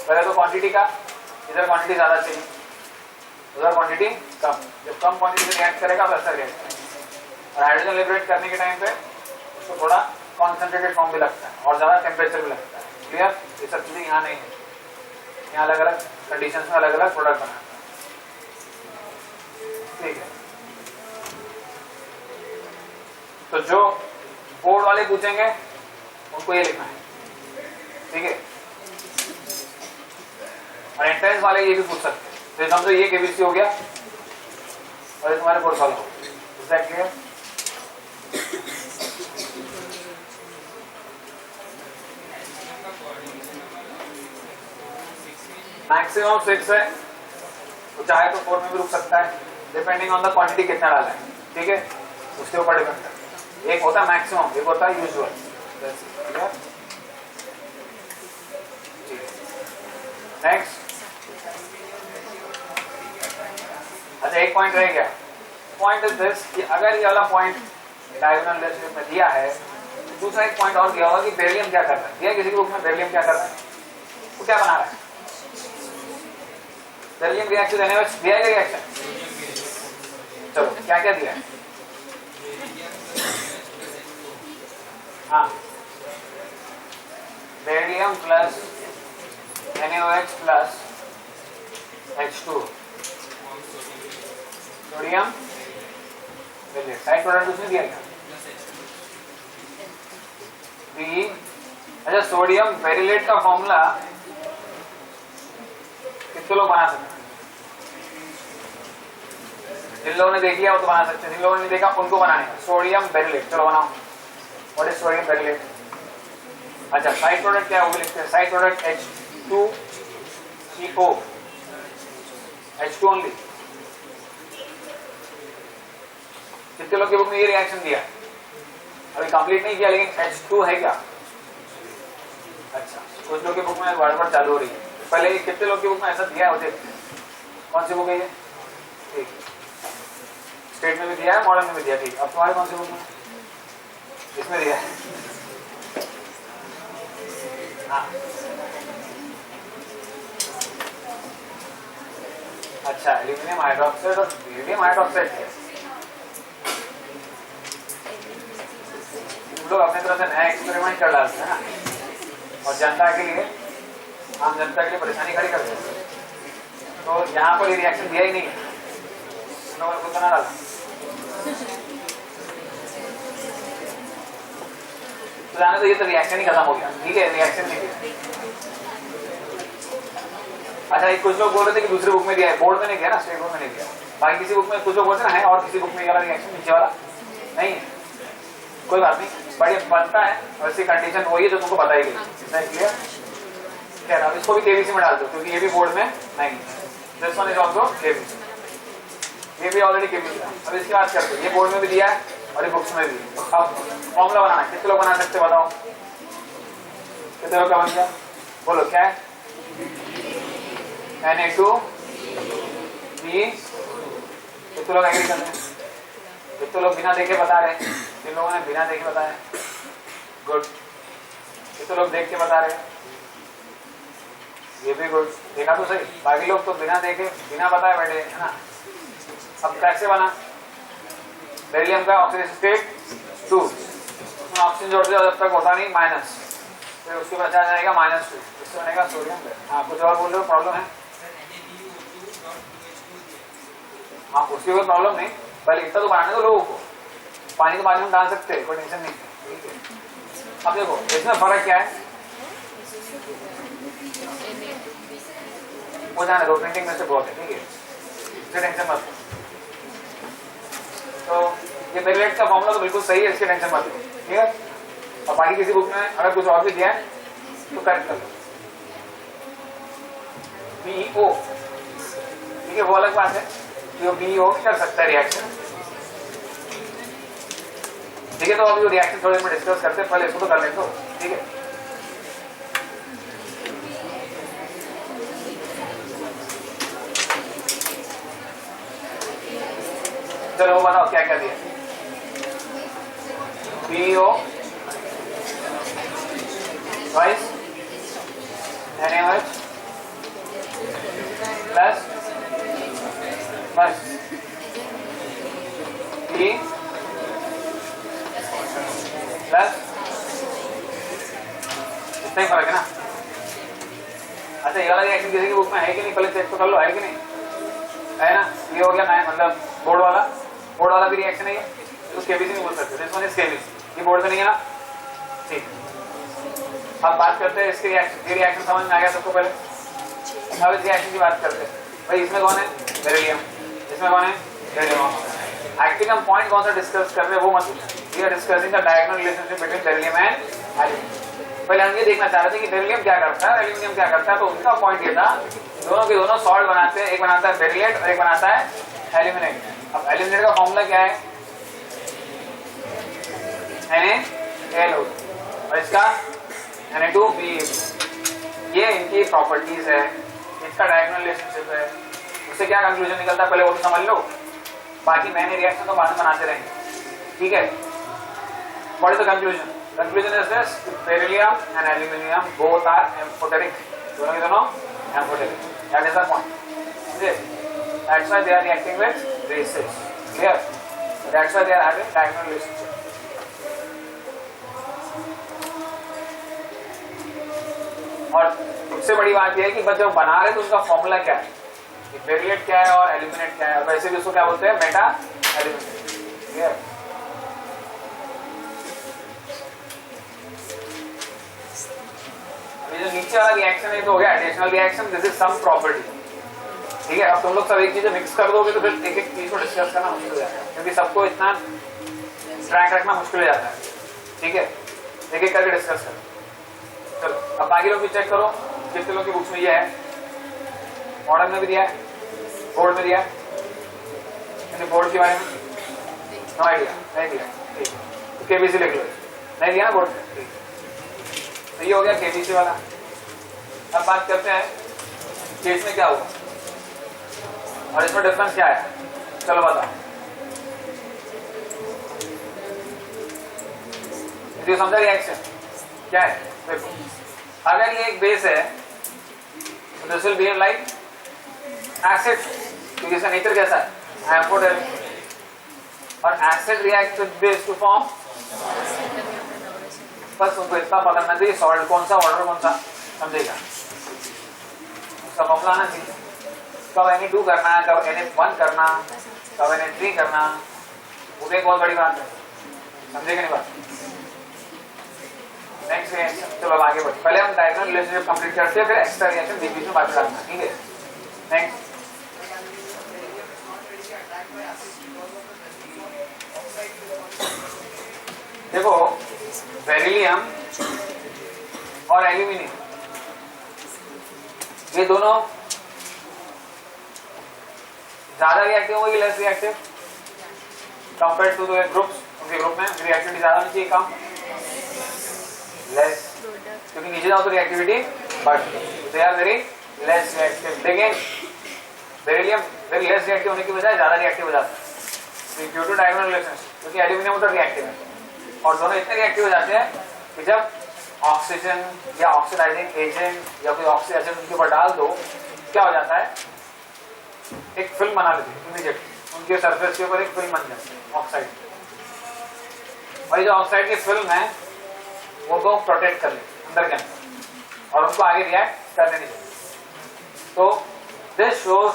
पहले तो क्वांटिटी का, इधर क्वांटिटी ज़्यादा चाहिए, उधर क्वांटिटी कम। जब कम क्वांटिटी से रिएक्ट करेगा तो ऐसा रिएक्ट करेगा। और हाइड्रोजन लिबरेट करने के टाइम पे उसको थोड़ा कॉन्सेंट्रेटेड फॉर्म भी लगता है और ज़्यादा टेम्परेचर भी लगता है। क्लियर? ये सब चीज़ें यहाँ नहीं है, यहाँ अलग अलग कंडीशन में अलग अलग प्रोडक्ट बनाता है। ठीक है, तो जो बोर्ड वाले पूछेंगे उनको ये लिखना है। ठीक है, और एंट्रेंस वाले ये भी पूछ सकते हैं। तो समझो ये केबीसी हो गया और ये तुम्हारे कोर्स सॉल्व हो गया। Is that clear? मैक्सिमम 6 है, तो चाहे तो 4 में भी रुक सकता है, डिपेंडिंग ऑन द क्वांटिटी कितना डाला है। ठीक है, उसके ऊपर डिपेंड करता है। एक होता है मैक्सिमम, एक होता है यूजुअल। नेक्स्ट, अच्छा एक पॉइंट रह गया। पॉइंट इज दिस कि अगर ये वाला पॉइंट डायगोनल रिलेशनशिप में दिया है, दूसरा एक पॉइंट और दिया होगा कि बेरिलियम क्या कर रहा है। दिया किसी ग्रुप में बेरिलियम क्या कर रहा है, वो क्या बना रहा है। बेरिलियम रिएक्शन देने में दिया है रिएक्शन। चलो क्या क्या दिया है? हाँ, beryllium plus NaOH plus H2, sodium beryllate. Side product उसने दिया क्या? बी। अच्छा, सोडियम बेरिलेट का फॉर्मूला कितने लोग बना सकते हैं? जिन लोगों ने देख लिया वो तो बना सकते हैं, जिन लोगों ने देखा उनको बनाने का। सोडियम बेरिलेट, चलो बनाओ। What is sodium beryllate? अच्छा, साइड प्रोडक्ट क्या है वो भी लिखते हैं। Side product H2CO, H2 only. कितने लोग की बुक में ये रिएक्शन दिया? अभी कंप्लीट नहीं किया, लेकिन H2 है क्या? अच्छा, कुछ लोग की बुक में गड़बड़ चालू हो रही है। पहले ये कितने लोग की बुक में ऐसा दिया है वो देखते हैं। कौन सी बुक है ये? ठीक, स्टेट में भी दिया है, मॉडर्न में भी दिया। ठीक, अब तुम्हारे कौन सी बुक में? इसमें दिया है। हाँ, अच्छा, एल्यूमिनियम हाइड्रोक्साइड और बेरिलियम हाइड्रोक्साइड है। लोग अपनी तरफ से नया एक्सपेरिमेंट कर डालते हैं ना, और जनता के लिए, आम जनता के लिए परेशानी खड़ी करते हैं। तो यहाँ पर ये रिएक्शन दिया ही नहीं है, लोगों ने खुद बना डाला। तो जाने तो ये तो रिएक्शन ही खत्म हो गया। ठीक है, रिएक्शन नहीं दिया। अच्छा, एक कुछ लोग बोल रहे थे कि दूसरी बुक में दिया है, बोर्ड में नहीं दिया ना, स्टेट बोर्ड में नहीं दिया। बाकी किसी बुक में कुछ लोग बोलते ना है, और किसी बुक में ये वाला रिएक्शन नीचे वाला नहीं है। कोई बात नहीं, बट ये बनता है और इसकी कंडीशन वही है जो तुमको बताई गई। क्लियर? खैर, अब इसको भी केबीसी में डाल दो, क्योंकि ये भी बोर्ड में नहीं है। This one is also KBC, ये भी ऑलरेडी केबीसी है। अब इसकी बात करते हैं, ये बोर्ड में भी दिया है और ये बुक्स में भी। अब फॉर्मूला बनाना है, कितने लोग बना सकते बताओ? कितने लोग का बन गया? बोलो क्या है? Na2B। कितने लोग एग्री कर रहे हैं? कितने लोग बिना देखे बता रहे हैं? जिन लोगों ने बिना देखे बताया, गुड। कितने लोग देख के बता रहे हैं? ये भी गुड। देखा तो सही, बाकी लोग तो बिना देखे बिना बताए बैठे है ना। अब कैसे बना? बेरिलियम का ऑक्सीडेशन स्टेट 2, उसमें ऑक्सीजन जोड़ दिया, जब तक होता नहीं माइनस, फिर उसके बाद आ जाएगा -2, इससे बनेगा सोडियम। हाँ, कुछ और बोल रहे हो? प्रॉब्लम है? हाँ, उसकी कोई प्रॉब्लम नहीं, पहले इतना तो बनाने दो लोगों को। पानी तो पानी में डाल सकते हैं, कोई टेंशन नहीं है। अब देखो इसमें फर्क क्या है, वो जाने दो, प्रिंटिंग में से बहुत है। ठीक है, इससे टेंशन मत लो। तो ये बेरिलेट का फॉर्मूला तो बिल्कुल सही है, इसकी टेंशन मत लो। ठीक है, और बाकी किसी बुक में अगर कुछ और भी दिया है तो करेक्ट कर लो। BeO, ठीक है, वो अलग बात है, जो BeO कर सकता है रिएक्शन। ठीक है, तो अभी वो रिएक्शन थोड़े में डिस्कस करते हैं, पहले इसको तो कर लेते हो। ठीक है, चलो वो बताओ क्या क्या दिया। BeO twice NaOH plus बस E प्लस इतना ही फर्क है ना। अच्छा ये वाला रिएक्शन किसी की बुक में है कि नहीं, पहले चेक तो कर लो है कि नहीं, है ना। ये हो गया ना, मतलब बोर्ड वाला भी रिएक्शन है ये, तो केबीसी नहीं बोल सकते, दिस वन इज केबीसी, ये बोर्ड पे नहीं है ना। ठीक, अब बात करते हैं इसके रिएक्शन। ये रिएक्शन समझ में आ गया सबको पहले। अब इस रिएक्शन की बात करते हैं। भाई इसमें कौन है, बेरिलियम, इसमें कौन है, बेरिलियम। एक्चुअली हम पॉइंट कौन सा डिस्कस कर रहे हैं वो मत पूछना, we are discussing the diagonal relationship between beryllium and aluminium. पहले हम ये देखना चाह रहे थे कि बेरिलियम क्या करता है, एल्यूमिनियम क्या करता है। तो उनका पॉइंट ये था दोनों के दोनों सॉल्ट बनाते हैं, एक बनाता है बेरिलेट और एक बनाता है एल्यूमिनेट। अब एल्यूमिनेट का फॉर्मूला क्या है, NaLO, और इसका Na2Be। ये इनकी प्रॉपर्टीज है, इसका डायगोनल रिलेशनशिप है। उससे क्या कंक्लूजन निकलता है पहले वो तो समझ लो, बाकी मैंने रिएक्शन तो बाद में बनाते रहेंगे, ठीक है। What is the conclusion? Conclusion is this, beryllium and aluminium both are amphoteric, दोनों के दोनों amphoteric, that is the point. That's why they are reacting with bases, clear, that's why they are having diagonal relationship. और सबसे बड़ी बात यह है कि बस जब बना रहे तो उसका फॉर्मूला क्या है, बेरिलेट क्या है और एल्यूमिनेट क्या है, वैसे भी उसको क्या बोलते हैं, मेटा एल्यूमिनेट, क्लियर। अभी जो नीचे वाला रिएक्शन है तो हो गया additional reaction, this is sum property, ठीक है। अब तुम लोग सब एक चीज मिक्स कर दोगे तो फिर एक एक चीज को डिस्कस करना मुश्किल हो जाता है, क्योंकि सबको इतना ट्रैक रखना मुश्किल हो जाता है, ठीक है। एक एक करके डिस्कस करो। चलो अब बाकी लोग भी चेक करो कितने लोग की बुक्स में ये है, मॉडल में भी दिया है, बोर्ड में दिया है, बोर्ड के बारे में नो आइडिया, नहीं दिया, ठीक, तो केबीसी लिख लो, नहीं दिया ना बोर्ड में, ठीक। तो ये हो गया केबीसी वाला। अब बात करते हैं कि इसमें क्या हुआ और इसमें डिफरेंस क्या है, चलो बताओ। जो समझा रिएक्शन क्या है, देखो अगर ये एक बेस है तो this will behave like acid, क्योंकि इसका नेचर कैसा है, एम्फोटेरिक, और acid react with base to form, बस उनको इतना पकड़ना चाहिए सॉल्ट कौन सा वाटर कौन सा, समझेगा, उसका फॉर्मूला आना चाहिए। कब Na2 करना है, कब Na1 करना, कब Na3 करना, वो एक बहुत बड़ी बात है, समझेगा नहीं बात। नेक्स्ट रिएक्शन, चलो अब आगे बढ़ते, पहले हम डायगोनल रिलेशनशिप कंप्लीट करते हैं, फिर एक्स्ट्रा रिएक्शन बीच बीच में बात करना, ठीक है। नेक्स्ट देखो, बेरिलियम और एल्यूमिनियम ये दोनों ज्यादा रिएक्टिव होगी, less reactive compare to the groups, उनके ग्रुप में रिएक्टिविटी ज्यादा होनी चाहिए, कम लेस, क्योंकि नीचे जाओ तो रिएक्टिविटी बढ़ती, they are very less reactive. लेकिन बेरिलियम वेरी लेस रिएक्टिव होने की बजाय ज्यादा रिएक्टिव हो जाता है ड्यू टू डायगोनल रिलेशनशिप, क्योंकि एल्यूमिनियम उधर रिएक्टिव है, और दोनों इतने रिएक्टिव हो जाते हैं कि जब ऑक्सीजन या ऑक्सीडाइजिंग एजेंट या कोई ऑक्सीजन एजेंट उनके ऊपर डाल दो, क्या हो जाता है, एक फिल्म बना लेते हैं इमीडिएटली, उनके सरफेस के ऊपर एक फिल्म बन जाती है ऑक्साइड, और जो ऑक्साइड की फिल्म है वो को प्रोटेक्ट कर ले अंदर के अंदर, और उनको आगे रिएक्ट करने नहीं चाहिए। तो दिस शोज,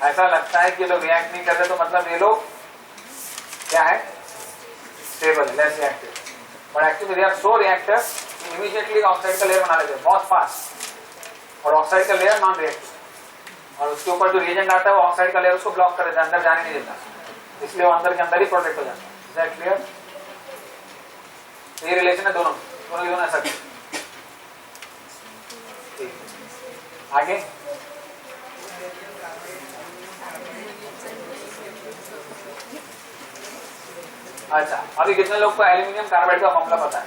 ऐसा लगता है कि लोग रिएक्ट नहीं कर रहे, तो मतलब ये लोग क्या है, stable, less reactive, but actually they are so reactive immediately oxide का लेयर बना लेते हैं बहुत फास्ट, और ऑक्साइड का लेयर नॉन रिएक्टिव, और उसके ऊपर जो रिएजेंट आता है वो ऑक्साइड का लेयर उसको ब्लॉक कर देता है, अंदर जाने नहीं देता, इसलिए वो अंदर के अंदर ही प्रोटेक्ट हो जाता है। Is that clear? ये रिलेशन है दोनों ऐसा। आगे अच्छा, अभी कितने लोग को एल्यूमिनियम कार्बाइड का फॉर्मूला पता है?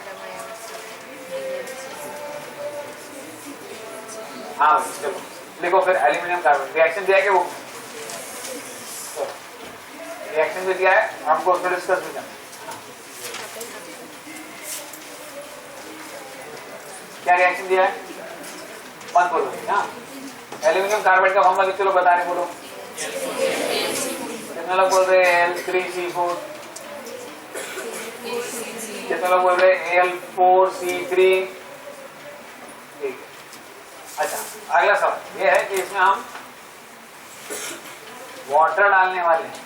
हाँ चलो लिखो फिर, एल्यूमिनियम कार्बाइड रिएक्शन दिया है कि वो, रिएक्शन भी दिया है, हमको उसको डिस्कस भी करना। क्या रिएक्शन दिया है? मत बोलो। हाँ, एल्यूमिनियम कार्बाइड का फॉर्मूला कितने लोग बता रहे बोलो? कितने लोग बोल रहे हैं Al3C4? कितने लोग बोल रहे हैं Al4C3? ठीक है। अच्छा, अगला सवाल ये है कि इसमें हम वाटर डालने वाले हैं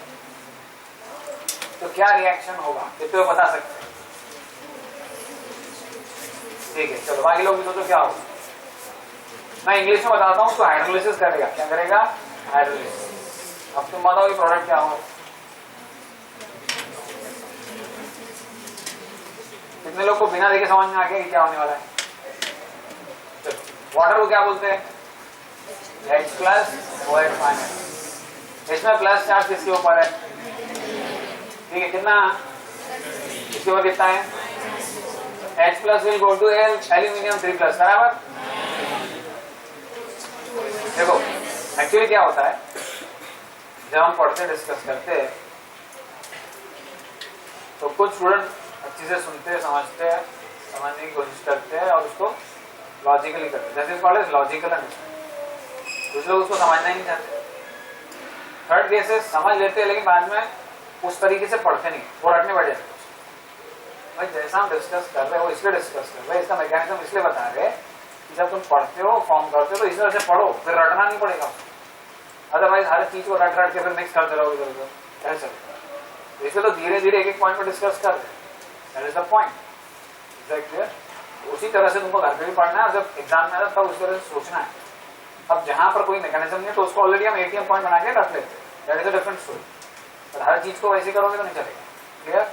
तो क्या रिएक्शन होगा, कितने लोग बता सकते हैं? ठीक है, चलो बाकी लोग भी सोचो क्या होगा। मैं इंग्लिश में बताता हूँ, उसको हाइड्रोलिसिस करेगा। क्या करेगा? हाइड्रोलिसिस। अब तुम बताओ ये प्रोडक्ट क्या होगा? कितने लोग को बिना देखे समझ में आ गया कि क्या होने वाला है? चलो, वाटर को क्या बोलते हैं? H+OH-। इसमें प्लस चार्ज किसके ऊपर है? ठीक है, कितना इसके ऊपर कितना है? H+ will go to L, aluminium 3+, बराबर। देखो एक्चुअली क्या होता है, जब हम पढ़ते डिस्कस करते हैं तो कुछ स्टूडेंट अच्छे से सुनते हैं, समझते हैं, समझने की कोशिश करते हैं और उसको लॉजिकली करते हैं। That is called as logical understanding. कुछ लोग उसको समझना ही नहीं चाहते। थर्ड केसेस समझ लेते हैं लेकिन बाद में उस तरीके से पढ़ते नहीं, वो रटने बैठ जाते। भाई जैसा हम डिस्कस कर रहे हो इसलिए डिस्कस कर रहे हैं, इसका मैकेनिज्म इसलिए बता रहे हैं कि जब तुम पढ़ते हो, फॉर्म करते हो तो इस तरह से पढ़ो, फिर रटना नहीं पड़ेगा। अदरवाइज हर चीज को रट रट के फिर मिक्स करते रहोगे इधर उधर, कैसे चलेगा? इसलिए तो धीरे धीरे एक एक पॉइंट पर डिस्कस कर रहे हैं। That is the point. उसी तरह से तुमको घर पे भी पढ़ना है और जब एग्जाम में आता तब उस तरह से सोचना है। अब जहां पर कोई मैकेनिज्म नहीं है तो उसको ऑलरेडी हम एटीएम पॉइंट बना के रख लेते हैं। That is a different story. पर हर चीज को वैसे करोगे तो नहीं चलेगा। क्लियर?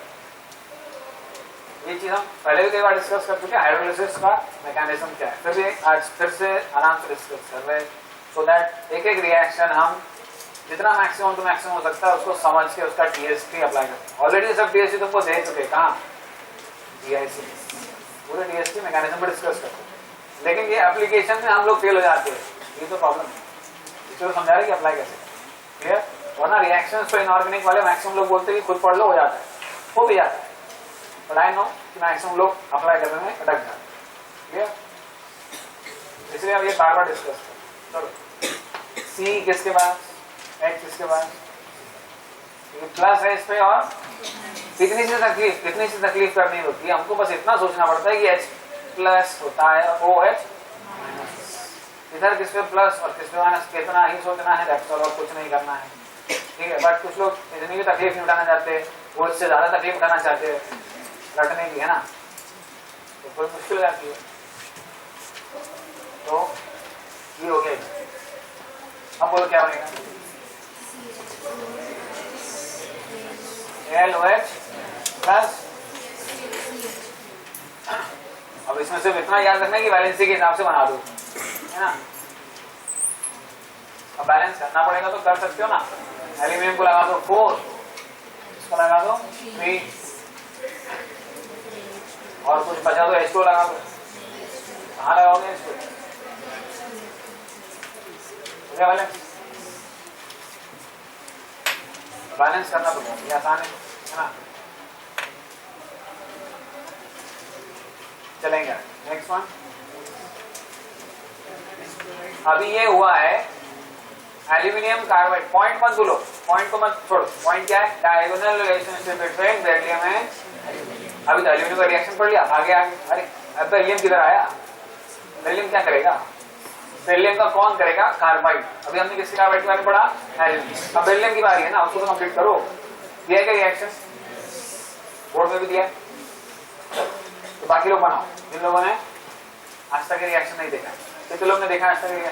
ये चीज हम पहले भी कई बार डिस्कस कर चुके हैं, हाइड्रोलिसिस का मैकेनिज्म क्या है। फिर भी आज फिर से आराम से डिस्कस कर रहे हैं सो दैट एक एक रिएक्शन हम जितना मैक्सिमम टू मैक्सिमम हो सकता है उसको समझ के उसका टीएसटी अप्लाई करते हैं। ऑलरेडी सब टीएसटी तुमको दे चुके, कहाँ? जीआईसी पूरे टीएसटी मैकेनिज्म पर डिस्कस करते हैं, लेकिन ये एप्लीकेशन में हम लोग फेल हो जाते हैं। ये तो प्रॉब्लम है, इसको समझा रहे कि अप्लाई कैसे। क्लियर? वरना रिएक्शंस तो इनऑर्गेनिक वाले मैक्सिमम लोग बोलते हैं कि खुद पढ़ लो, हो जाता है, हो भी जाता है। बट आई नो कि मैक्सिमम लोग अप्लाई करने में अटक जाते हैं। क्लियर? इसलिए अब ये बार बार डिस्कस करो। सी किसके पास, एच किसके पास, प्लस है इस पे। और कितनी सी तकलीफ करनी होती है हमको, बस इतना सोचना पड़ता है कि H+ होता है OH-। इधर किस पे प्लस और किस पे माइनस, कितना ही सोचना है, दैट्स ऑल, और कुछ नहीं करना है। ठीक है? बट कुछ लोग इतनी भी तकलीफ नहीं उठाना चाहते, वो इससे ज्यादा तकलीफ उठाना चाहते हैं रटने की, है ना, तो थोड़ी मुश्किल हो जाती है। तो ये हो गया। अब बोलो क्या बनेगा? LOH+। अब इसमें सिर्फ इतना याद रखना है कि वैलेंसी के हिसाब से बना दो, है ना। अब बैलेंस करना पड़ेगा तो कर सकते हो ना। एल्यूमिनियम को लगा दो 4, इसको लगा दो 3, और कुछ बचा दो H2 लगा दो। कहाँ लगाओगे H2? बैलेंस करना तो बहुत आसान है ना। चलेंगे नेक्स्ट वन। अभी ये हुआ है एल्यूमिनियम कार्बाइड। पॉइंट मत भूलो, पॉइंट को मत छोड़ो। पॉइंट क्या है? Diagonal relationship between beryllium and. अभी तो एल्यूमिनियम का रिएक्शन पढ़ लिया, आगे आगे। अरे अब तो बेरिलियम किधर आया? बेरिलियम क्या करेगा? बेरिलियम का कौन करेगा? कार्बाइड। अभी हमने किसके कार्बाइड के बारे में पढ़ा? एल्यूमिनियम। अब बेरिलियम की बारी है ना, उसको तो कंप्लीट करो। दिया है क्या रिएक्शन? बोर्ड में भी दिया है, तो बाकी लोग बनाओ। जिन लोगों ने आज तक रिएक्शन नहीं देखा, कितने लोग ने देखा आज तक रिएक्शन?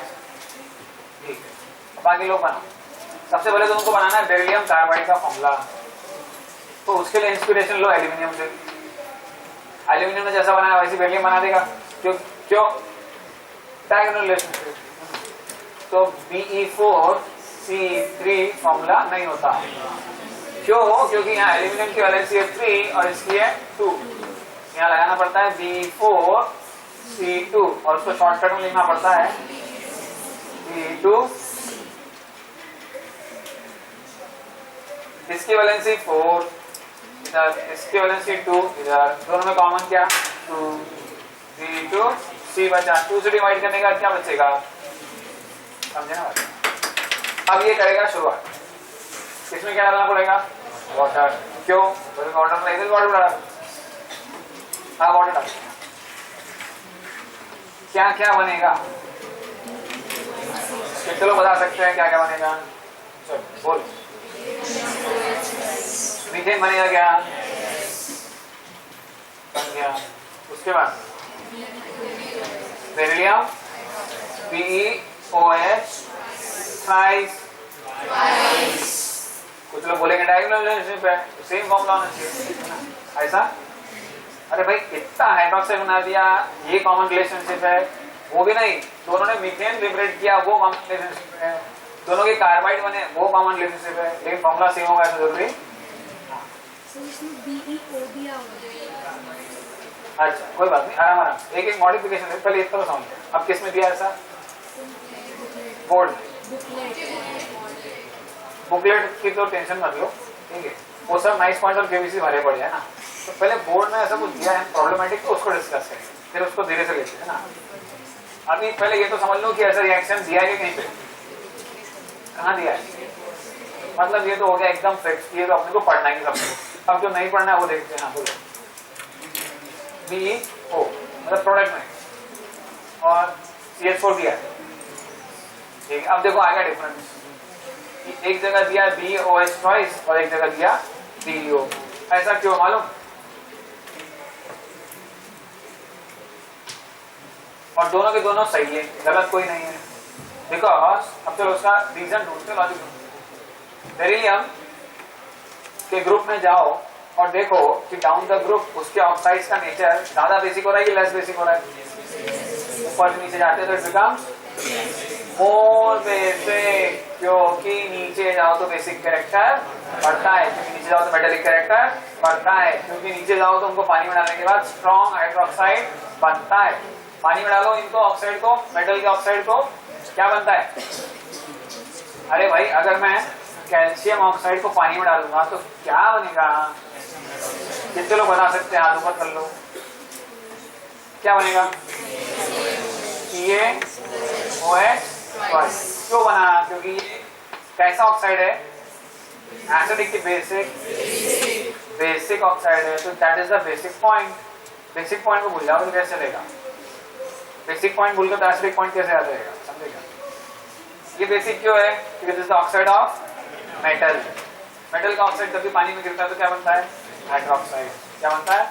ठीक है, बाकी लोग बनाओ। सबसे पहले तो उनको बनाना है बेरिलियम कार्बाइड का फॉर्मूला, तो उसके लिए इंस्पिरेशन लो एल्यूमिनियम से। एल्यूमिनियम ने जैसा बनाया वैसे बेरिलियम बना देगा। क्यों? Diagonal relationship. तो Be4C3 फॉर्मूला नहीं होता। क्यों? क्योंकि यहाँ एल्यूमिनियम की वैलेंसी है 3 और इसकी है 2। यहाँ लगाना पड़ता है B4C2 और उसको शॉर्टकट में लिखना पड़ता है B2। इसकी वैलेंसी 4, इधर इसकी वैलेंसी 2, इधर दोनों में कॉमन क्या 2, 3 2 C बचा। 2 से डिवाइड करने का क्या बचेगा, समझे ना बच्चे। अब ये करेगा शुरुआत, इसमें क्या डालना पड़ेगा, वाटर। क्यों, वाटर में इधर वाटर डाला, हाँ वाटर डाल। क्या क्या बनेगा, कितने लोग बता सकते हैं क्या क्या बनेगा, चलो बोल। मीथेन बनेगा क्या, बन गया। उसके बाद बेरिलियम PeOH थ्राइस। कुछ लोग बोलेंगे डायगोनल रिलेशनशिप है, सेम फॉर्मूला होना चाहिए ऐसा। अरे भाई इतना हाइड्रोक्साइड बना दिया, ये कॉमन रिलेशनशिप है, वो भी नहीं, दोनों ने मीथेन लिबरेट किया, वो कॉमन रिलेशनशिप है, दोनों के कार्बाइड बने, वो कॉमन रिलेशनशिप है, लेकिन फॉर्मूला सेम होगा ऐसा जरूरी। अच्छा कोई बात नहीं, आराम आराम, एक एक मॉडिफिकेशन है, पहले इतना तो समझ। अब किस में दिया ऐसा, बोर्ड बुकलेट की तो टेंशन मत लो, ठीक है, वो सब नाइस पॉइंट और केबीसी भरे पड़े है ना। तो पहले बोर्ड में ऐसा कुछ दिया है प्रॉब्लमेटिक, तो उसको डिस्कस करेंगे, फिर उसको धीरे से लेते हैं ना। अभी पहले ये तो समझ लो कि ऐसा रिएक्शन दिया है कि कहीं पे, कहाँ दिया है, मतलब ये तो हो गया एकदम फिक्स, ये तो अपने को पढ़ना ही सबको। अब जो नहीं पढ़ना है वो देखते हैं ना। बोलो BeO मतलब प्रोडक्ट में, और CH4 दिया है, ठीक है। अब देखो आएगा डिफरेंस, एक जगह दिया BeOH ट्वाइस और एक जगह दिया BeO, ऐसा क्यों मालूम, और दोनों के दोनों सही है, गलत कोई नहीं है, बिकॉज अब चलो उसका रीजन ढूंढते, लॉजिक ढूंढते। बेरिलियम के ग्रुप में जाओ और देखो कि डाउन द ग्रुप उसके ऑक्साइड्स का नेचर ज्यादा बेसिक हो रहा है कि लेस बेसिक हो रहा है, ऊपर नीचे जाते तो इट बिकम्स मोर बेसिक, क्योंकि नीचे जाओ तो बेसिक कैरेक्टर बढ़ता है, क्योंकि नीचे जाओ तो मेटेलिक कैरेक्टर बढ़ता है, क्योंकि नीचे जाओ तो उनको पानी में डालने के बाद स्ट्रॉन्ग हाइड्रोक्साइड बनता है। पानी में डालो इनको ऑक्साइड को, मेटल के ऑक्साइड को, क्या बनता है, अरे भाई अगर मैं कैल्शियम ऑक्साइड को पानी में डालूंगा तो क्या बनेगा, कितने लोग बता सकते हैं, हाथ ऊपर कर लो, क्या बनेगा, CaOH। क्यों बना, क्योंकि ये कैसा ऑक्साइड है, एसिडिक की बेसिक ऑक्साइड है, तो that is the basic point. Basic point को भूल जाओ तो कैसे चलेगा, बेसिक पॉइंट भूल तो एसिडिक पॉइंट कैसे आ जाएगा, समझेगा। ये बेसिक क्यों है, क्योंकि this is the oxide of metal. Metal का ऑक्साइड जब भी पानी में गिरता है तो क्या बनता है, हाइड्रोक्साइड, क्या बनता है।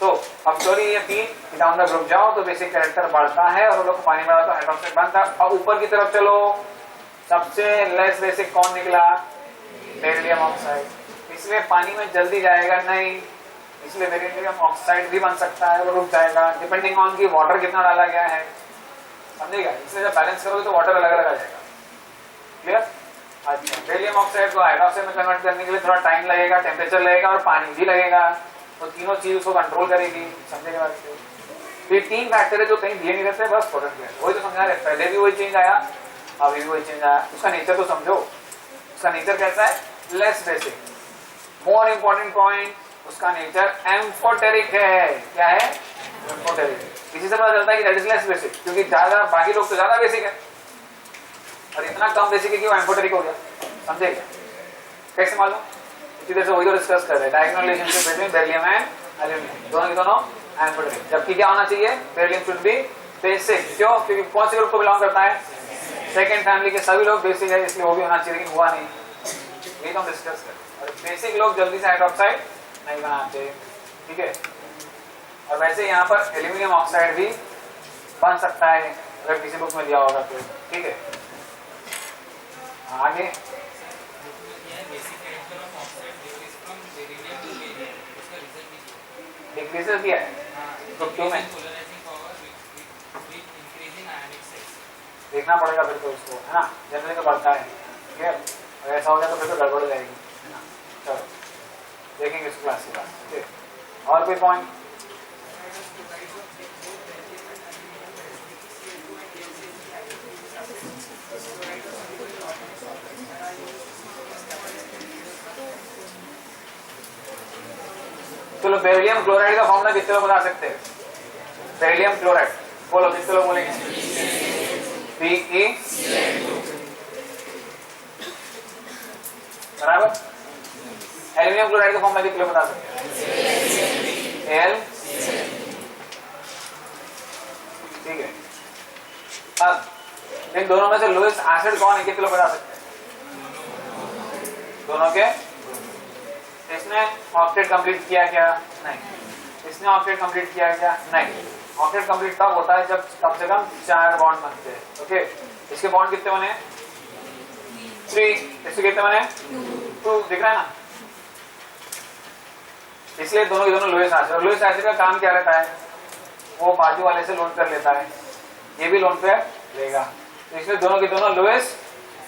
तो अब स्टोरी ये थी कि डाउन द ग्रुप जाओ तो बेसिक कैरेक्टर बढ़ता है और वो लोग पानी में डालो तो हाइड्रोक्साइड बनता है। अब ऊपर की तरफ चलो, सबसे लेस बेसिक कौन निकला, बेरिलियम ऑक्साइड, इसलिए पानी में जल्दी जाएगा नहीं, इसलिए बेरिलियम ऑक्साइड भी बन सकता है, वो रुक जाएगा डिपेंडिंग ऑन की वाटर कितना डाला गया है, समझेगा। इसलिए जब बैलेंस करोगे तो वाटर अलग अलग आ जाएगा, क्लियर। अच्छा, बेरिलियम ऑक्साइड को हाइड्रोक्साइड में कन्वर्ट करने के लिए थोड़ा टाइम लगेगा, टेम्परेचर लगेगा और पानी भी लगेगा, तो तीनों चीज उसको कंट्रोल करेगी, समझेगा बात को। तो ये तीन फैक्टर है जो कहीं दिए नहीं रहते, बस प्रोडक्ट है, वही तो समझा रहे, पहले भी वही चेंज आया, अभी भी वही चेंज आया। उसका नेचर तो समझो, उसका नेचर कैसा है, less basic. More important point, उसका नेचर एम्फोटेरिक है, क्या है, एम्फोटेरिक। इसी से पता चलता है कि दैट इज लेस बेसिक, क्योंकि ज्यादा बाकी लोग तो ज्यादा बेसिक है और इतना कम बेसिक है कि वो एम्फोटेरिक हो गया, समझेगा। कैसे मालूम, इसी तरह से वही तो डिस्कस कर रहे हैं, diagonal relationship between beryllium and aluminium, दोनों के दोनों एम्फोटेरिक। जबकि क्या होना चाहिए, बेरिलियम शुड बी बेसिक, क्यों, क्योंकि कौन से ग्रुप को बिलोंग करता है, सेकंड फैमिली के सभी लोग बेसिक है, इसलिए वो भी होना चाहिए, लेकिन हुआ नहीं, ये तो हम डिस्कस करें। और बेसिक लोग जल्दी से हाइड्रोक्साइड नहीं बनाते, ठीक है। और वैसे यहाँ पर एल्यूमिनियम ऑक्साइड भी बन सकता है अगर किसी बुक में दिया होगा तो, ठीक है। आगे डिक्रीजेस दिया है ग्रुप 2 में, देखना पड़ेगा फिर तो उसको, है ना, जनरली तो बढ़ता है, ठीक है। अगर ऐसा हो गया तो फिर तो गड़बड़ हो जाएगी, है ना। चलो देखेंगे इस क्लास के बाद, ठीक है। और कोई पॉइंट, चलो बेरिलियम क्लोराइड का फॉर्मूला कितने लोग बता सकते हैं? बेरिलियम क्लोराइड बोलो, कितने लोग बोलेंगे? Be बराबर। एल्यूमिनियम क्लोराइड का फॉर्मूला कितने लोग बता सकते हैं? Al, ठीक है। अब इन दोनों में से लोएस्ट एसिड कौन है, कितने लोग बता सकते हैं? दोनों के। इसने ऑक्टेट कंप्लीट किया क्या? नहीं। इसने ऑक्टेट कंप्लीट किया क्या? नहीं। ऑक्टेट कंप्लीट तब होता है जब कम से कम 4 बॉन्ड बनते हैं। ओके, इसके बॉन्ड कितने बने? 3। इसके कितने बने? 2। दिख रहा है ना? इसलिए दोनों के दोनों लोएस्ट एसिड। और लोएस्ट एसिड का काम क्या रहता है? वो बाजू वाले से लोन कर लेता है, ये भी लोन पे लेगा, तो इसलिए दोनों के दोनों लोएस्ट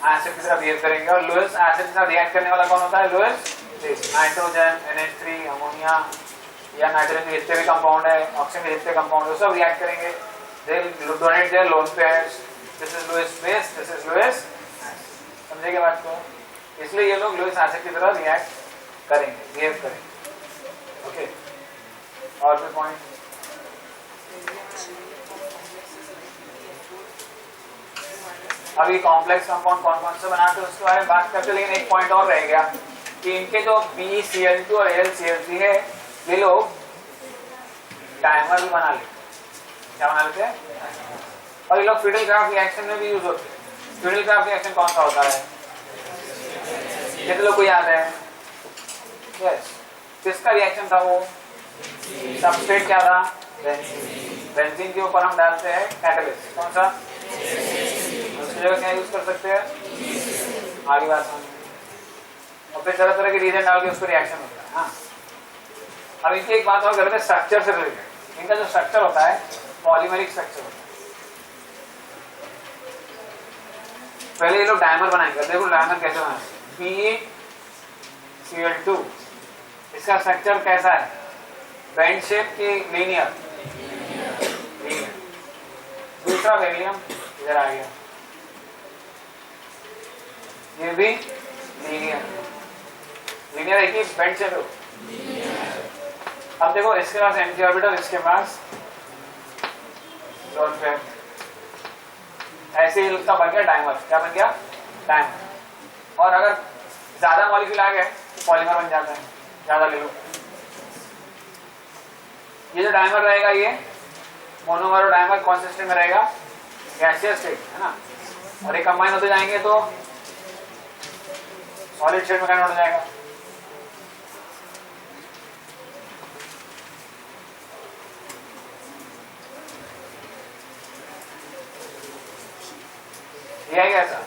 एसिड के साथ बिहेव करेंगे। और लोएस्ट एसिड के साथ रिएक्ट करने वाला कौन होता है? लोएस्ट। नाइट्रोजन, NH3, अमोनिया या नाइट्रोजन के जितने भी कंपाउंड है, ऑक्सीजन के जितने कंपाउंड है, सब रिएक्ट करेंगे। They will donate there lone pairs. This is lowest base, this is lowest. समझेंगे बात को? इसलिए ये लोग लोएस्ट एसिड की तरह रिएक्ट करेंगे, बिहेव करेंगे। ओके, और कोई पॉइंट? अभी कॉम्प्लेक्स कंपाउंड कौन कौन से बनाते हैं उसके बारे में बात करते हैं, लेकिन एक पॉइंट और रह गया कि इनके जो BeCl2 और AlCl3 है, ये लोग डायमर भी बना लेते हैं। क्या बना लेते हैं? और ये लोग फिडल-क्राफ्ट रिएक्शन में भी यूज होते हैं। फिडल-क्राफ्ट रिएक्शन कौन सा होता है? कितने लोग को याद है? यस। किसका रिएक्शन था वो? सबस्ट्रेट क्या था? बेंजीन। बेंजीन के ऊपर हम डालते हैं कैटलिस्ट। कौन सा? उसकी जगह क्या यूज कर सकते हैं? आगे बात समझ। और फिर तरह तरह के रीजन डाल के उसको रिएक्शन होता है। हाँ, अब इनकी एक बात और करते हैं स्ट्रक्चर से रिलेटेड। इनका जो स्ट्रक्चर होता है पॉलीमेरिक स्ट्रक्चर होता है। पहले ये लोग डायमर बनाएंगे। देखो डायमर कैसे बनाएंगे? BeCl2, इसका स्ट्रक्चर कैसा है? बेंड शेप की लीनियर। दूसरा बेरिलियम इधर आ गया, ये भी लीनियर। लीनियर है कि बेंड शेप है? अब देखो इसके पास एंटी ऑर्बिटल, इसके पास लोन पेयर। ऐसे ही इसका बन गया डायमर। क्या बन गया? डायमर। और अगर ज्यादा मॉलिक्यूल आ गए तो पॉलीमर बन जाता है। ज्यादा ले लो। ये जो डायमर रहेगा ये मोनोमर और डायमर कौन से स्टेट में रहेगा? गैसियस स्टेट, है ना? और ये कंबाइन होते जाएंगे तो सॉलिड स्टेट में कन्वर्ट हो जाएगा। ये है कैसा?